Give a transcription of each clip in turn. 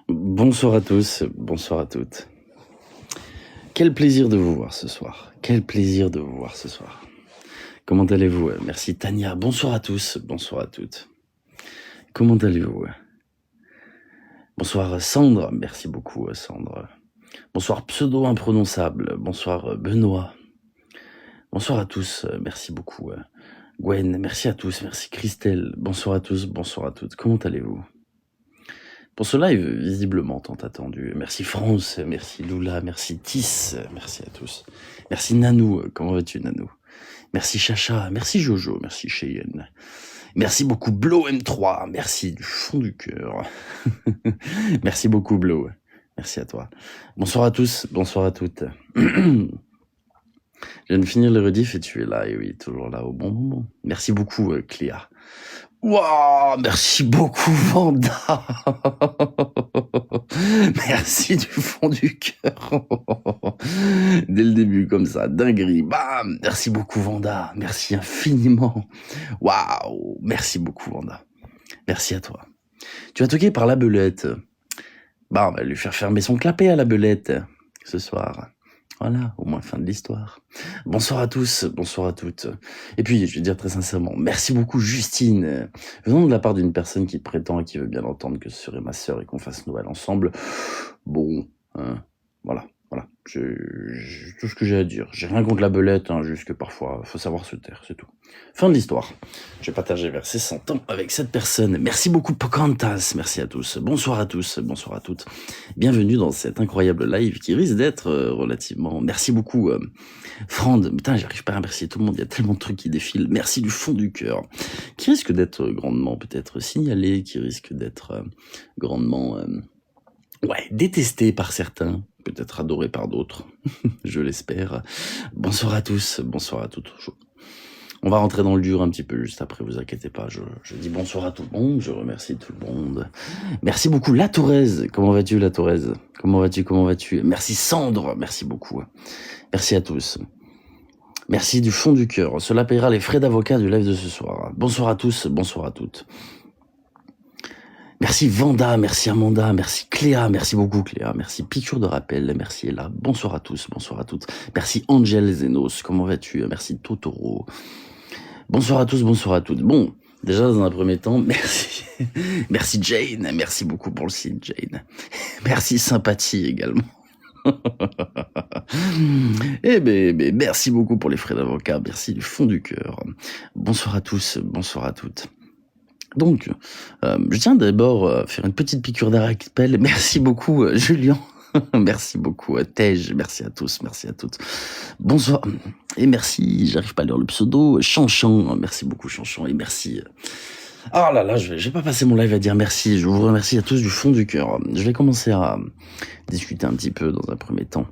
Bonsoir à tous, bonsoir à toutes. Quel plaisir de vous voir ce soir. Quel plaisir de vous voir ce soir. Comment allez-vous? Merci Tania. Bonsoir à tous, bonsoir à toutes. Comment allez-vous? Bonsoir Sandre. Merci beaucoup Sandre. Bonsoir Pseudo Imprononçable. Bonsoir Benoît. Bonsoir à tous. Merci beaucoup Gwen. Merci à tous. Merci Christelle. Bonsoir à tous, bonsoir à toutes. Comment allez-vous? Pour ce live, visiblement tant attendu. Merci France, merci Lula, merci Tis, merci à tous. Merci Nanou, comment vas-tu Nanou? Merci Chacha, merci Jojo, merci Cheyenne. Merci beaucoup Blow M3, merci du fond du cœur. Merci beaucoup Blow, merci à toi. Bonsoir à tous, bonsoir à toutes. Je viens de finir le rediff et tu es là, et oui, toujours là au bon moment. Merci beaucoup Cléa. Waouh, merci beaucoup Vanda. Merci du fond du cœur. Dès le début comme ça, dinguerie. Bam, merci beaucoup Vanda. Merci infiniment. Waouh, merci beaucoup Vanda. Merci à toi. Tu vas toquer par la belette. Bah, on va lui faire fermer son clapet à la belette ce soir. Voilà, au moins fin de l'histoire. Bonsoir à tous, bonsoir à toutes. Et puis, je vais dire très sincèrement, merci beaucoup Justine. Venant de la part d'une personne qui prétend et qui veut bien entendre que ce serait ma sœur et qu'on fasse Noël ensemble. Bon, voilà. Tout ce que j'ai à dire. J'ai rien contre la belette, juste que parfois, faut savoir se taire, c'est tout. Fin de l'histoire. Je vais partager vers ces 100 ans avec cette personne. Merci beaucoup Pocantas, merci à tous. Bonsoir à tous, bonsoir à toutes. Bienvenue dans cet incroyable live qui risque d'être relativement... Merci beaucoup Frand. Putain, j'arrive pas à remercier tout le monde, il y a tellement de trucs qui défilent. Merci du fond du cœur. Qui risque d'être grandement peut-être signalé, qui risque d'être grandement... détesté par certains, peut-être adoré par d'autres, je l'espère. Bonsoir à tous, bonsoir à toutes. On va rentrer dans le dur un petit peu juste après, vous inquiétez pas, je dis bonsoir à tout le monde, je remercie tout le monde. Merci beaucoup La Tourez, comment vas-tu La Tourez? Comment vas-tu? Merci Sandre, merci beaucoup. Merci à tous. Merci du fond du cœur, cela payera les frais d'avocat du live de ce soir. Bonsoir à tous, bonsoir à toutes. Merci Vanda, merci Amanda, merci Cléa, merci beaucoup Cléa, merci Piqûre de rappel, merci Ella, bonsoir à tous, bonsoir à toutes. Merci Angel Zenos, comment vas-tu? Merci Totoro. Bonsoir à tous, bonsoir à toutes. Bon, déjà dans un premier temps, merci. Merci Jane, merci beaucoup pour le signe Jane. Merci Sympathie également. Eh ben, merci beaucoup pour les frais d'avocat, merci du fond du cœur. Bonsoir à tous, bonsoir à toutes. Donc, je tiens d'abord à faire une petite piqûre d'arachipel. Merci beaucoup, Julien. Merci beaucoup, Tej. Merci à tous, merci à toutes. Bonsoir. Et merci, j'arrive pas à lire le pseudo, Chanchan. Merci beaucoup, Chanchan. Et merci. Ah là là, je vais pas passer mon live à dire merci. Je vous remercie à tous du fond du cœur. Je vais commencer à discuter un petit peu dans un premier temps.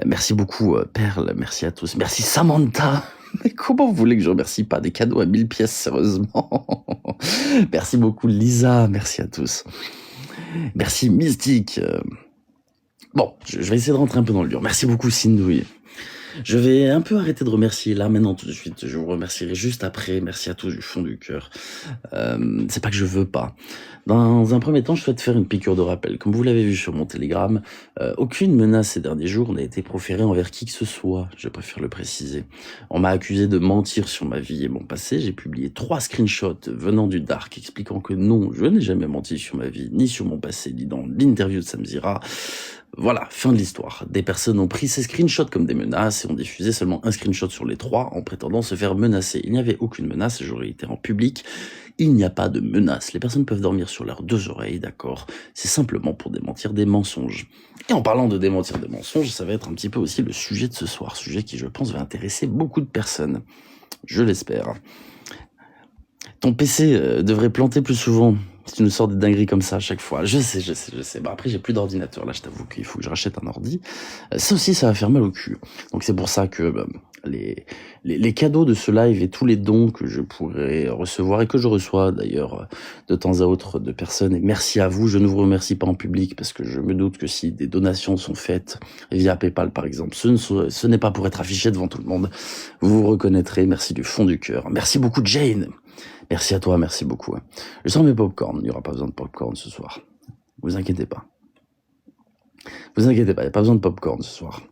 Merci beaucoup, Perle. Merci à tous. Merci, Samantha. Mais comment vous voulez que je remercie pas des cadeaux à 1000 pièces, sérieusement? Merci beaucoup Lisa, merci à tous. Merci Mystique. Bon, je vais essayer de rentrer un peu dans le dur. Merci beaucoup Sindouille. Je vais un peu arrêter de remercier là, maintenant, tout de suite. Je vous remercierai juste après. Merci à tous du fond du cœur. C'est pas que je veux pas. Dans un premier temps, je souhaite faire une piqûre de rappel. Comme vous l'avez vu sur mon Telegram, aucune menace ces derniers jours n'a été proférée envers qui que ce soit. Je préfère le préciser. On m'a accusé de mentir sur ma vie et mon passé. J'ai publié 3 screenshots venant du dark expliquant que non, je n'ai jamais menti sur ma vie, ni sur mon passé, ni dans l'interview de Samzira. Voilà, fin de l'histoire. Des personnes ont pris ces screenshots comme des menaces et ont diffusé seulement un screenshot sur les 3 en prétendant se faire menacer. Il n'y avait aucune menace, j'aurais été en public. Il n'y a pas de menace. Les personnes peuvent dormir sur leurs 2 oreilles, d'accord? C'est simplement pour démentir des mensonges. Et en parlant de démentir des mensonges, ça va être un petit peu aussi le sujet de ce soir. Sujet qui, je pense, va intéresser beaucoup de personnes. Je l'espère. Ton PC devrait planter plus souvent. Si tu nous sors des dingueries comme ça à chaque fois. Je sais. Bah après, j'ai plus d'ordinateur. Là, je t'avoue qu'il faut que je rachète un ordi. Ça aussi, ça va faire mal au cul. Donc, c'est pour ça que les cadeaux de ce live et tous les dons que je pourrais recevoir et que je reçois d'ailleurs de temps à autre de personnes. Et merci à vous. Je ne vous remercie pas en public parce que je me doute que si des donations sont faites via PayPal, par exemple, ce n'est pas pour être affiché devant tout le monde. Vous vous reconnaîtrez. Merci du fond du cœur. Merci beaucoup, Jane. Merci à toi, merci beaucoup. Je sens mes popcorn, il n'y aura pas besoin de popcorn ce soir. Vous inquiétez pas. Vous inquiétez pas, il y a pas besoin de popcorn ce soir.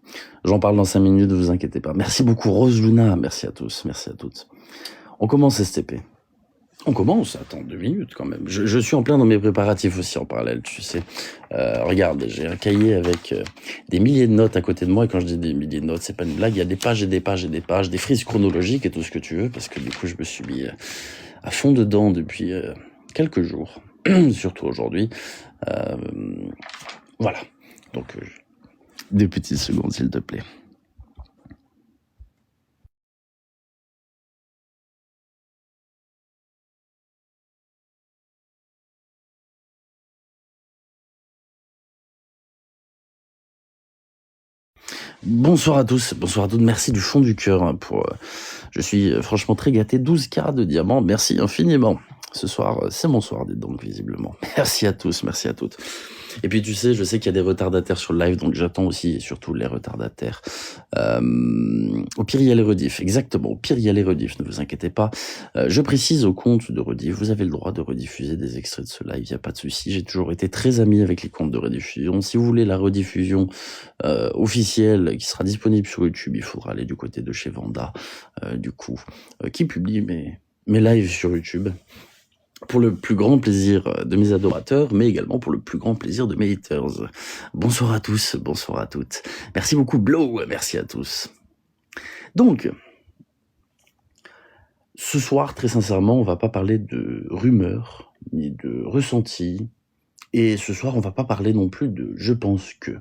J'en parle dans 5 minutes, vous inquiétez pas. Merci beaucoup Rose Luna, merci à tous, merci à toutes. On commence STP. On commence, attends 2 minutes quand même. Je suis en plein dans mes préparatifs aussi en parallèle, tu sais. Regarde, j'ai un cahier avec des milliers de notes à côté de moi, et quand je dis des milliers de notes, c'est pas une blague, il y a des pages et des pages et des pages, des frises chronologiques et tout ce que tu veux, parce que du coup je me suis mis à fond dedans depuis quelques jours, surtout aujourd'hui. Euh, voilà, donc 2 petites secondes s'il te plaît. Bonsoir à tous, bonsoir à toutes, merci du fond du cœur pour... je suis franchement très gâté, 12 carats de diamants, merci infiniment. Ce soir, c'est mon soir, dites donc, visiblement. Merci à tous, merci à toutes. Et puis tu sais, je sais qu'il y a des retardataires sur le live, donc j'attends aussi, et surtout les retardataires. Au pire, il y a les rediffs, exactement, au pire, il y a les rediffs, ne vous inquiétez pas. Je précise au compte de rediff, vous avez le droit de rediffuser des extraits de ce live, il n'y a pas de souci. J'ai toujours été très ami avec les comptes de rediffusion. Si vous voulez la rediffusion officielle qui sera disponible sur YouTube, il faudra aller du côté de chez Vanda, du coup, qui publie mes lives sur YouTube. Pour le plus grand plaisir de mes adorateurs, mais également pour le plus grand plaisir de mes haters. Bonsoir à tous, bonsoir à toutes. Merci beaucoup Blow, merci à tous. Donc, ce soir, très sincèrement, on va pas parler de rumeurs, ni de ressentis, et ce soir, on va pas parler non plus de je pense que.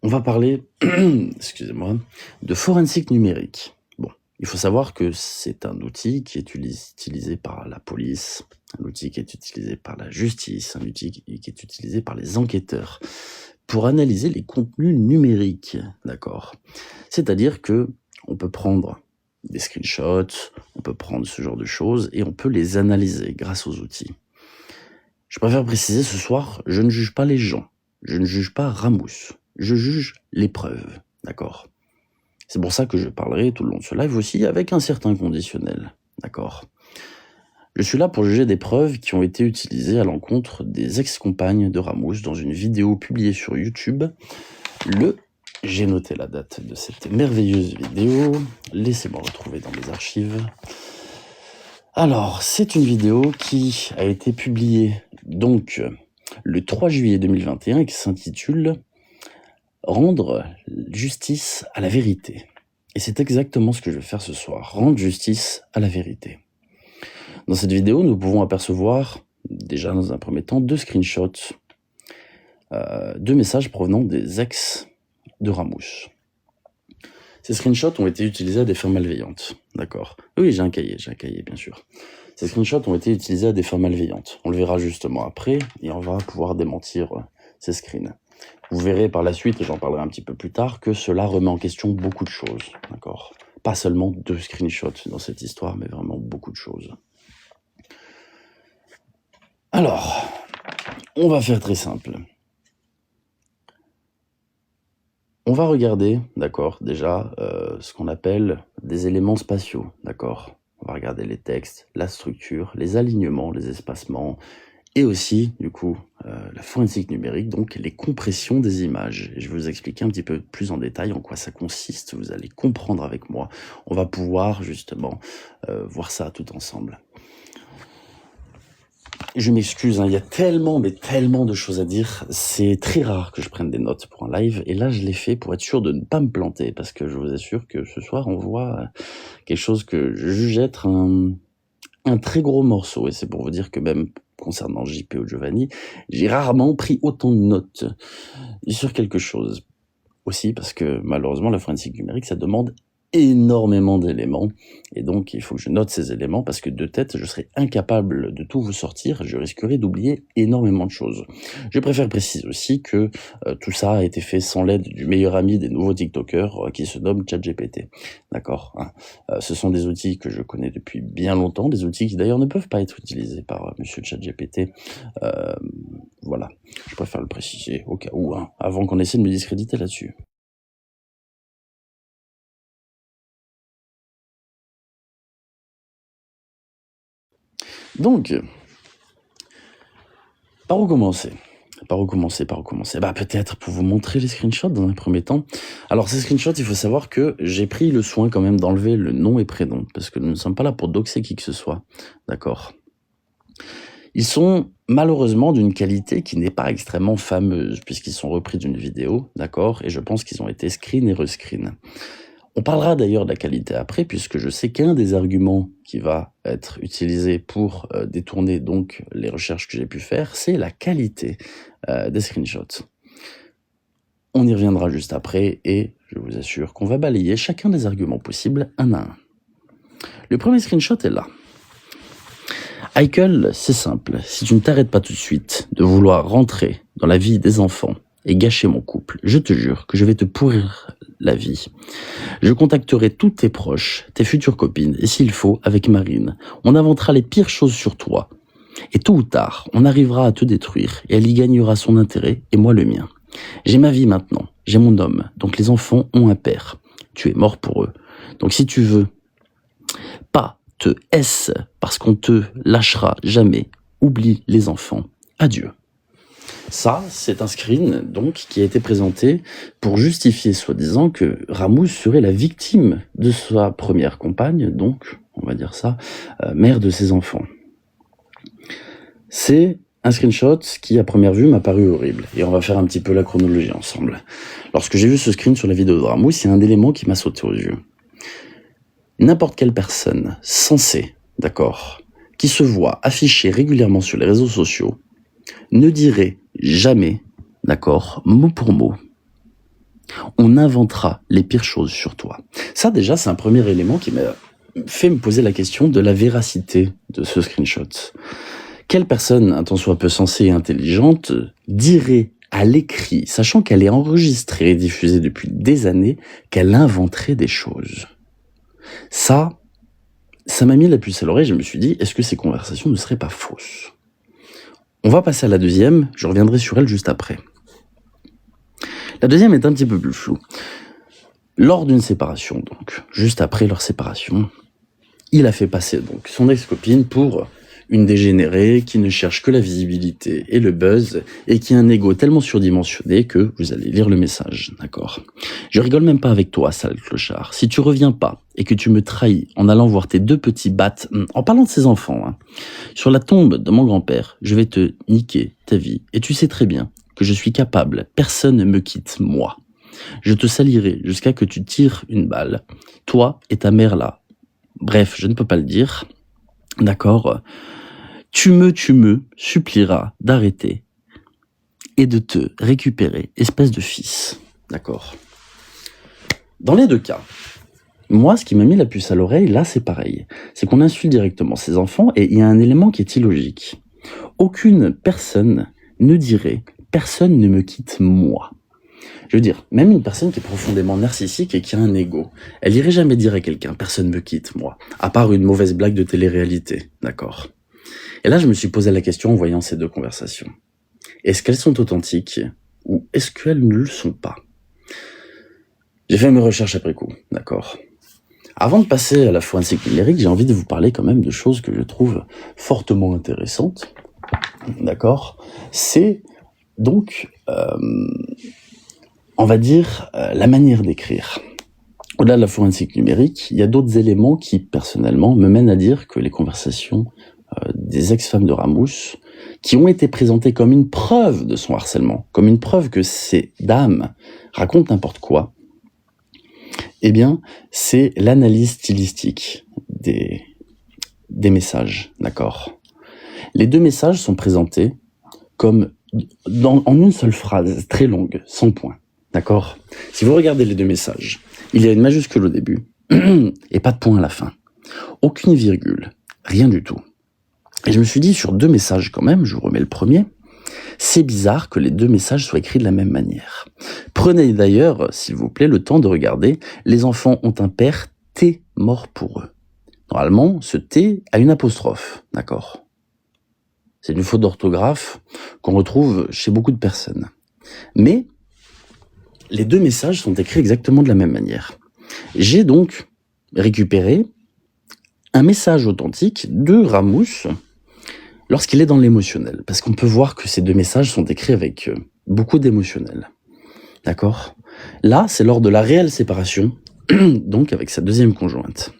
On va parler, excusez-moi, de forensique numérique. Bon, il faut savoir que c'est un outil qui est utilisé par la police, un outil qui est utilisé par la justice, un outil qui est utilisé par les enquêteurs pour analyser les contenus numériques, d'accord? C'est-à-dire que on peut prendre des screenshots, on peut prendre ce genre de choses et on peut les analyser grâce aux outils. Je préfère préciser ce soir, je ne juge pas les gens, je ne juge pas Ramous, je juge les preuves, d'accord? C'est pour ça que je parlerai tout le long de ce live aussi avec un certain conditionnel, d'accord? Je suis là pour juger des preuves qui ont été utilisées à l'encontre des ex-compagnes de Ramous dans une vidéo publiée sur YouTube. J'ai noté la date de cette merveilleuse vidéo, laissez-moi retrouver dans mes archives. Alors, c'est une vidéo qui a été publiée donc le 3 juillet 2021 et qui s'intitule « Rendre justice à la vérité ». Et c'est exactement ce que je vais faire ce soir, rendre justice à la vérité. Dans cette vidéo, nous pouvons apercevoir, déjà dans un premier temps, 2 screenshots, 2 messages provenant des ex de Ramous. Ces screenshots ont été utilisés à des fins malveillantes, d'accord? Oui, j'ai un cahier, bien sûr. Ces screenshots ont été utilisés à des fins malveillantes. On le verra justement après, et on va pouvoir démentir ces screens. Vous verrez par la suite, et j'en parlerai un petit peu plus tard, que cela remet en question beaucoup de choses, d'accord? Pas seulement 2 screenshots dans cette histoire, mais vraiment beaucoup de choses. Alors, on va faire très simple. On va regarder, d'accord, déjà, ce qu'on appelle des éléments spatiaux, d'accord? On va regarder les textes, la structure, les alignements, les espacements, et aussi, du coup, la forensique numérique, donc les compressions des images. Et je vais vous expliquer un petit peu plus en détail en quoi ça consiste, vous allez comprendre avec moi. On va pouvoir, justement, voir ça tout ensemble. Je m'excuse, il y a tellement, mais tellement de choses à dire. C'est très rare que je prenne des notes pour un live. Et là, je l'ai fait pour être sûr de ne pas me planter. Parce que je vous assure que ce soir, on voit quelque chose que je juge être un très gros morceau. Et c'est pour vous dire que même concernant JP ou Giovanni, j'ai rarement pris autant de notes sur quelque chose. Aussi parce que malheureusement, la forensique numérique, ça demande énormément d'éléments, et donc il faut que je note ces éléments, parce que de tête, je serais incapable de tout vous sortir, je risquerais d'oublier énormément de choses. Je préfère préciser aussi que tout ça a été fait sans l'aide du meilleur ami des nouveaux TikTokers, qui se nomme ChatGPT. D'accord, hein. Ce sont des outils que je connais depuis bien longtemps, des outils qui d'ailleurs ne peuvent pas être utilisés par monsieur ChatGPT. Voilà, je préfère le préciser au cas où, hein, avant qu'on essaie de me discréditer là-dessus. Donc, par où commencer? Par où commencer, par où commencer? Bah, peut-être pour vous montrer les screenshots dans un premier temps. Alors ces screenshots, il faut savoir que j'ai pris le soin quand même d'enlever le nom et prénom, parce que nous ne sommes pas là pour doxer qui que ce soit, d'accord? Ils sont malheureusement d'une qualité qui n'est pas extrêmement fameuse, puisqu'ils sont repris d'une vidéo, d'accord? Et je pense qu'ils ont été screen et rescreen. On parlera d'ailleurs de la qualité après, puisque je sais qu'un des arguments qui va être utilisé pour détourner donc les recherches que j'ai pu faire, c'est la qualité des screenshots. On y reviendra juste après et je vous assure qu'on va balayer chacun des arguments possibles un à un. Le premier screenshot est là. Michael, c'est simple. Si tu ne t'arrêtes pas tout de suite de vouloir rentrer dans la vie des enfants et gâcher mon couple, je te jure que je vais te pourrir la vie. Je contacterai tous tes proches, tes futures copines, et s'il faut, avec Marine. On inventera les pires choses sur toi. Et tôt ou tard, on arrivera à te détruire, et elle y gagnera son intérêt, et moi le mien. J'ai ma vie maintenant, j'ai mon homme, donc les enfants ont un père. Tu es mort pour eux. Donc si tu veux pas te S parce qu'on te lâchera jamais, oublie les enfants. Adieu. Ça, c'est un screen donc qui a été présenté pour justifier soi-disant que Ramous serait la victime de sa première compagne, donc, on va dire ça, mère de ses enfants. C'est un screenshot qui, à première vue, m'a paru horrible. Et on va faire un petit peu la chronologie ensemble. Lorsque j'ai vu ce screen sur la vidéo de Ramous, il y a un élément qui m'a sauté aux yeux. N'importe quelle personne censée, d'accord, qui se voit afficher régulièrement sur les réseaux sociaux, ne dirait jamais, d'accord, mot pour mot, on inventera les pires choses sur toi. Ça déjà, c'est un premier élément qui m'a fait me poser la question de la véracité de ce screenshot. Quelle personne, un tant soit peu sensée et intelligente, dirait à l'écrit, sachant qu'elle est enregistrée et diffusée depuis des années, qu'elle inventerait des choses? Ça m'a mis la puce à l'oreille, je me suis dit, est-ce que ces conversations ne seraient pas fausses? On va passer à la deuxième, je reviendrai sur elle juste après. La deuxième est un petit peu plus floue. Lors d'une séparation, donc, juste après leur séparation, il a fait passer donc son ex-copine pour une dégénérée qui ne cherche que la visibilité et le buzz et qui a un ego tellement surdimensionné que vous allez lire le message, d'accord? Je rigole même pas avec toi, sale clochard. Si tu reviens pas et que tu me trahis en allant voir tes deux petits battes, en parlant de ses enfants, hein, sur la tombe de mon grand-père, je vais te niquer ta vie. Et tu sais très bien que je suis capable, personne ne me quitte, moi. Je te salirai jusqu'à que tu tires une balle, toi et ta mère là. Bref, je ne peux pas le dire, d'accord? Tu me supplieras d'arrêter et de te récupérer, espèce de fils, d'accord? Dans les deux cas, moi, ce qui m'a mis la puce à l'oreille, là, c'est pareil. C'est qu'on insulte directement ses enfants et il y a un élément qui est illogique. Aucune personne ne dirait « personne ne me quitte moi ». Je veux dire, même une personne qui est profondément narcissique et qui a un ego, elle irait jamais dire à quelqu'un « personne me quitte moi », à part une mauvaise blague de télé-réalité, d'accord? Et là, je me suis posé la question en voyant ces deux conversations. Est-ce qu'elles sont authentiques ou est-ce qu'elles ne le sont pas? J'ai fait mes recherches après coup, d'accord? Avant de passer à la forensique numérique, j'ai envie de vous parler quand même de choses que je trouve fortement intéressantes, d'accord? C'est donc, on va dire, la manière d'écrire. Au-delà de la forensique numérique, il y a d'autres éléments qui, personnellement, me mènent à dire que les conversations des ex-femmes de Ramous, qui ont été présentées comme une preuve de son harcèlement, comme une preuve que ces dames racontent n'importe quoi, eh bien, c'est l'analyse stylistique des messages, d'accord? Les deux messages sont présentés comme en une seule phrase, très longue, sans point, d'accord? Si vous regardez les deux messages, il y a une majuscule au début et pas de point à la fin. Aucune virgule, rien du tout. Et je me suis dit, sur deux messages quand même, je vous remets le premier, c'est bizarre que les deux messages soient écrits de la même manière. Prenez d'ailleurs, s'il vous plaît, le temps de regarder « Les enfants ont un père, t'es mort pour eux ». Normalement, ce « t » a une apostrophe, d'accord? C'est une faute d'orthographe qu'on retrouve chez beaucoup de personnes. Mais les deux messages sont écrits exactement de la même manière. J'ai donc récupéré un message authentique de Ramous lorsqu'il est dans l'émotionnel, parce qu'on peut voir que ces deux messages sont écrits avec beaucoup d'émotionnel. D'accord? Là, c'est lors de la réelle séparation, donc avec sa deuxième conjointe.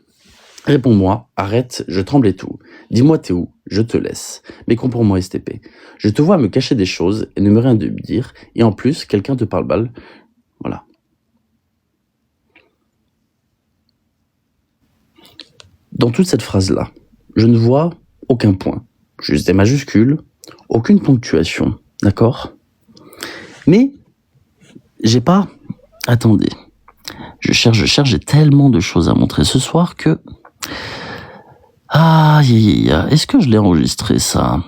Réponds-moi, arrête, je tremble et tout. Dis-moi t'es où, je te laisse. Mais comprends-moi STP. Je te vois me cacher des choses et ne me rien de me dire, et en plus, quelqu'un te parle mal. Voilà. Dans toute cette phrase-là, je ne vois aucun point. Juste des majuscules, aucune ponctuation, d'accord? Mais, j'ai pas... Attendez. Je cherche, j'ai tellement de choses à montrer ce soir que... est-ce que je l'ai enregistré ça?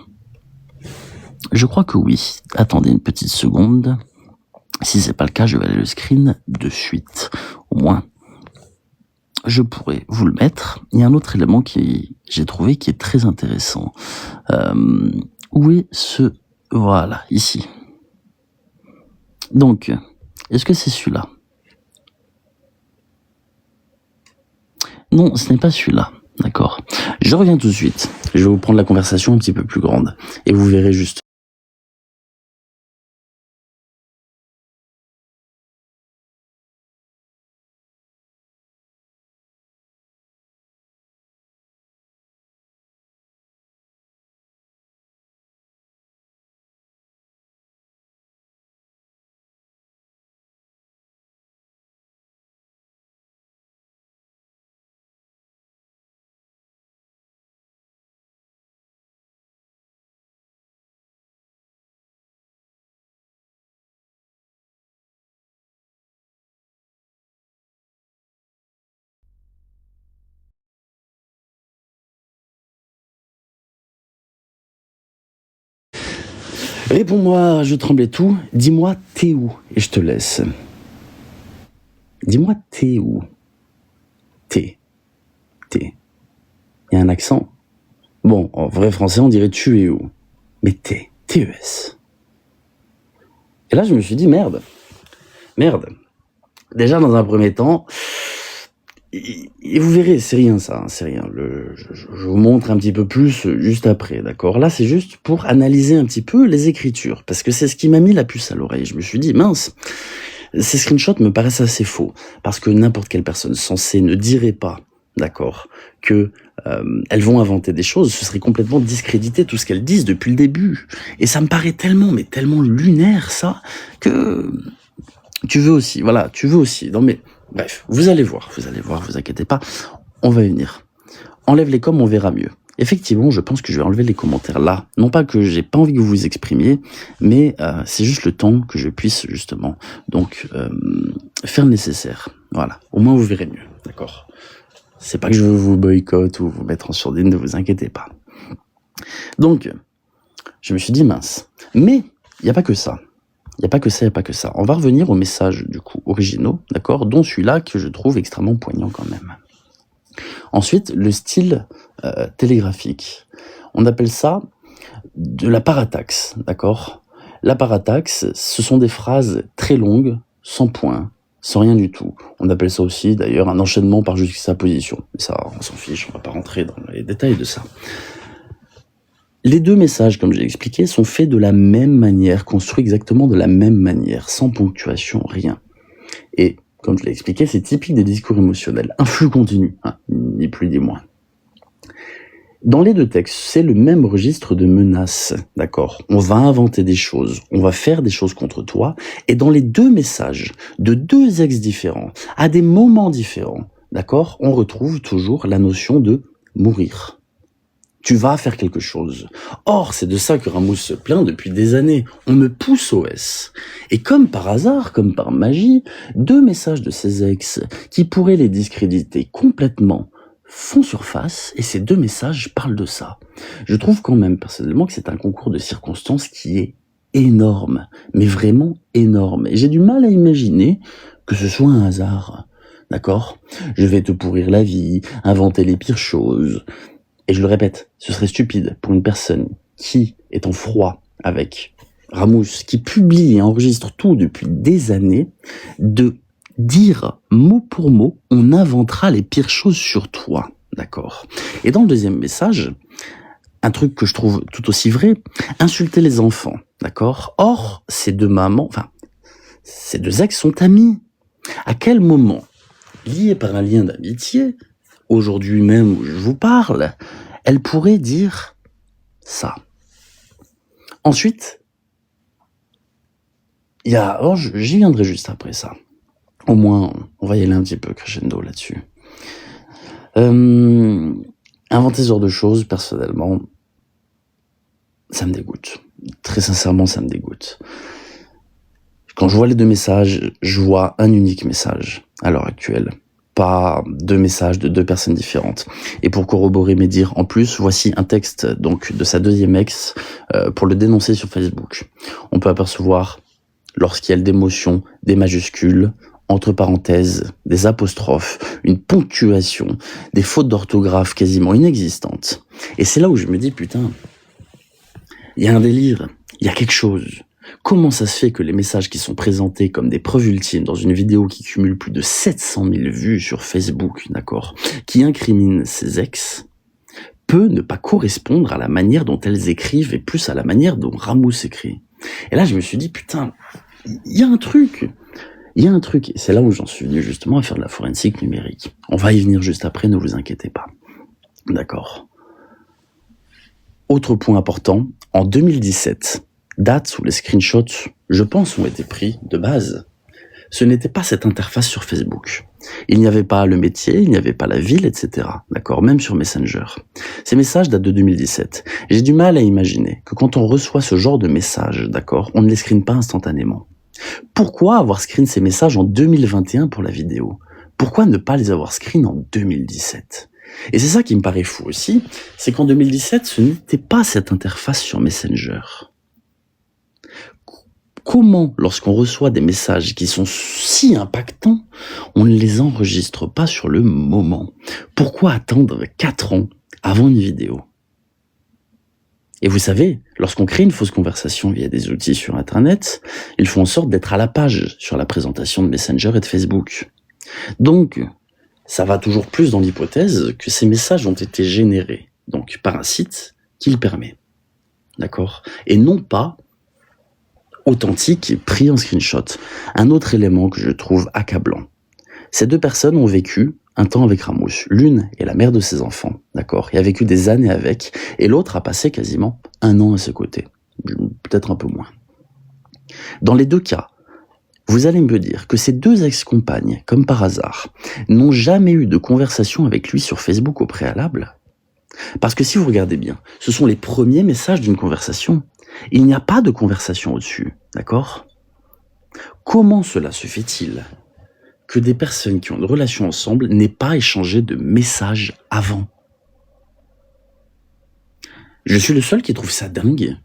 Je crois que oui. Attendez une petite seconde. Si c'est pas le cas, je vais aller le screen de suite. Au moins, je pourrais vous le mettre. Il y a un autre élément qui j'ai trouvé qui est très intéressant. Où est ce... Voilà, ici. Donc, est-ce que c'est celui-là? Non, ce n'est pas celui-là. D'accord. Je reviens tout de suite. Je vais vous prendre la conversation un petit peu plus grande. Et vous verrez juste. Réponds-moi, je tremblais tout. Dis-moi t'es où et je te laisse. Dis-moi t'es où. T'es. T'es. Il y a un accent. Bon, en vrai français, on dirait tu es où. Mais t'es. T-E-S. Et là, je me suis dit, merde. Déjà, dans un premier temps, et vous verrez, c'est rien ça, hein, c'est rien. Je vous montre un petit peu plus juste après, d'accord? Là, c'est juste pour analyser un petit peu les écritures, parce que c'est ce qui m'a mis la puce à l'oreille. Je me suis dit, mince, ces screenshots me paraissent assez faux, parce que n'importe quelle personne sensée ne dirait pas, d'accord, que elles vont inventer des choses. Ce serait complètement discréditer tout ce qu'elles disent depuis le début. Et ça me paraît tellement, mais tellement lunaire, ça, que tu veux aussi, voilà, tu veux aussi. Non mais, bref, vous allez voir, vous inquiétez pas, on va y venir. Enlève les coms, on verra mieux. Effectivement, je pense que je vais enlever les commentaires là. Non pas que j'ai pas envie que vous vous exprimiez, mais c'est juste le temps que je puisse justement donc faire le nécessaire. Voilà, au moins vous verrez mieux, d'accord? C'est pas que je veux vous boycotter ou vous mettre en sourdine, ne vous inquiétez pas. Donc, je me suis dit mince. Mais il n'y a pas que ça. Il n'y a pas que ça. On va revenir aux messages, du coup, originaux, d'accord, dont celui-là que je trouve extrêmement poignant quand même. Ensuite, le style télégraphique. On appelle ça de la parataxe, d'accord? La parataxe, ce sont des phrases très longues, sans point, sans rien du tout. On appelle ça aussi, d'ailleurs, un enchaînement par juxtaposition. Ça, on s'en fiche, on va pas rentrer dans les détails de ça. Les deux messages, comme j'ai expliqué, sont faits de la même manière, construits exactement de la même manière, sans ponctuation, rien. Et, comme je l'ai expliqué, c'est typique des discours émotionnels. Un flux continu, hein, ni plus ni moins. Dans les deux textes, c'est le même registre de menaces, d'accord? On va inventer des choses, on va faire des choses contre toi, et dans les deux messages, de deux ex différents, à des moments différents, d'accord? On retrouve toujours la notion de mourir. Tu vas faire quelque chose. Or, c'est de ça que Ramos se plaint depuis des années. On me pousse au S. Et comme par hasard, comme par magie, deux messages de ses ex qui pourraient les discréditer complètement font surface, et ces deux messages parlent de ça. Je trouve quand même personnellement que c'est un concours de circonstances qui est énorme, mais vraiment énorme. Et j'ai du mal à imaginer que ce soit un hasard. D'accord? Je vais te pourrir la vie, inventer les pires choses. Et je le répète, ce serait stupide pour une personne qui est en froid avec Ramos, qui publie et enregistre tout depuis des années, de dire mot pour mot, on inventera les pires choses sur toi, d'accord? Et dans le deuxième message, un truc que je trouve tout aussi vrai, insulter les enfants, d'accord? Or, ces deux ex sont amis. À quel moment, liées par un lien d'amitié, aujourd'hui même où je vous parle, elles pourraient dire ça? Ensuite, j'y viendrai juste après ça. Au moins, on va y aller un petit peu crescendo là-dessus. Inventer ce genre de choses, personnellement, ça me dégoûte. Très sincèrement, ça me dégoûte. Quand je vois les deux messages, je vois un unique message à l'heure actuelle. Pas deux messages de deux personnes différentes. Et pour corroborer mes dires, en plus, voici un texte donc de sa deuxième ex pour le dénoncer sur Facebook. On peut apercevoir, lorsqu'il y a d'émotions, des majuscules, entre parenthèses, des apostrophes, une ponctuation, des fautes d'orthographe quasiment inexistantes. Et c'est là où je me dis, putain, il y a un délire, il y a quelque chose. Comment ça se fait que les messages qui sont présentés comme des preuves ultimes dans une vidéo qui cumule plus de 700 000 vues sur Facebook, d'accord, qui incrimine ses ex, peut ne pas correspondre à la manière dont elles écrivent et plus à la manière dont Ramous écrit. Et là, je me suis dit, putain, il y a un truc. Il y a un truc. Et c'est là où j'en suis venu justement à faire de la forensique numérique. On va y venir juste après, ne vous inquiétez pas. D'accord. Autre point important, en 2017, date où les screenshots, je pense, ont été pris de base. Ce n'était pas cette interface sur Facebook. Il n'y avait pas le métier, il n'y avait pas la ville, etc. D'accord, même sur Messenger. Ces messages datent de 2017. J'ai du mal à imaginer que quand on reçoit ce genre de messages, d'accord, on ne les screen pas instantanément. Pourquoi avoir screen ces messages en 2021 pour la vidéo? Pourquoi ne pas les avoir screen en 2017? Et c'est ça qui me paraît fou aussi, c'est qu'en 2017, ce n'était pas cette interface sur Messenger. Comment, lorsqu'on reçoit des messages qui sont si impactants, on ne les enregistre pas sur le moment? Pourquoi attendre 4 ans avant une vidéo? Et vous savez, lorsqu'on crée une fausse conversation via des outils sur Internet, ils font en sorte d'être à la page sur la présentation de Messenger et de Facebook. Donc, ça va toujours plus dans l'hypothèse que ces messages ont été générés, donc par un site qui le permet. D'accord? Et non pas authentique et pris en screenshot. Un autre élément que je trouve accablant. Ces deux personnes ont vécu un temps avec Ramous. L'une est la mère de ses enfants, d'accord, et a vécu des années avec, et l'autre a passé quasiment 1 an à ses côtés. Peut-être un peu moins. Dans les deux cas, vous allez me dire que ces deux ex-compagnes, comme par hasard, n'ont jamais eu de conversation avec lui sur Facebook au préalable? Parce que si vous regardez bien, ce sont les premiers messages d'une conversation. Il n'y a pas de conversation au-dessus, d'accord? Comment cela se fait-il que des personnes qui ont une relation ensemble n'aient pas échangé de messages avant? Je suis le seul qui trouve ça dingue.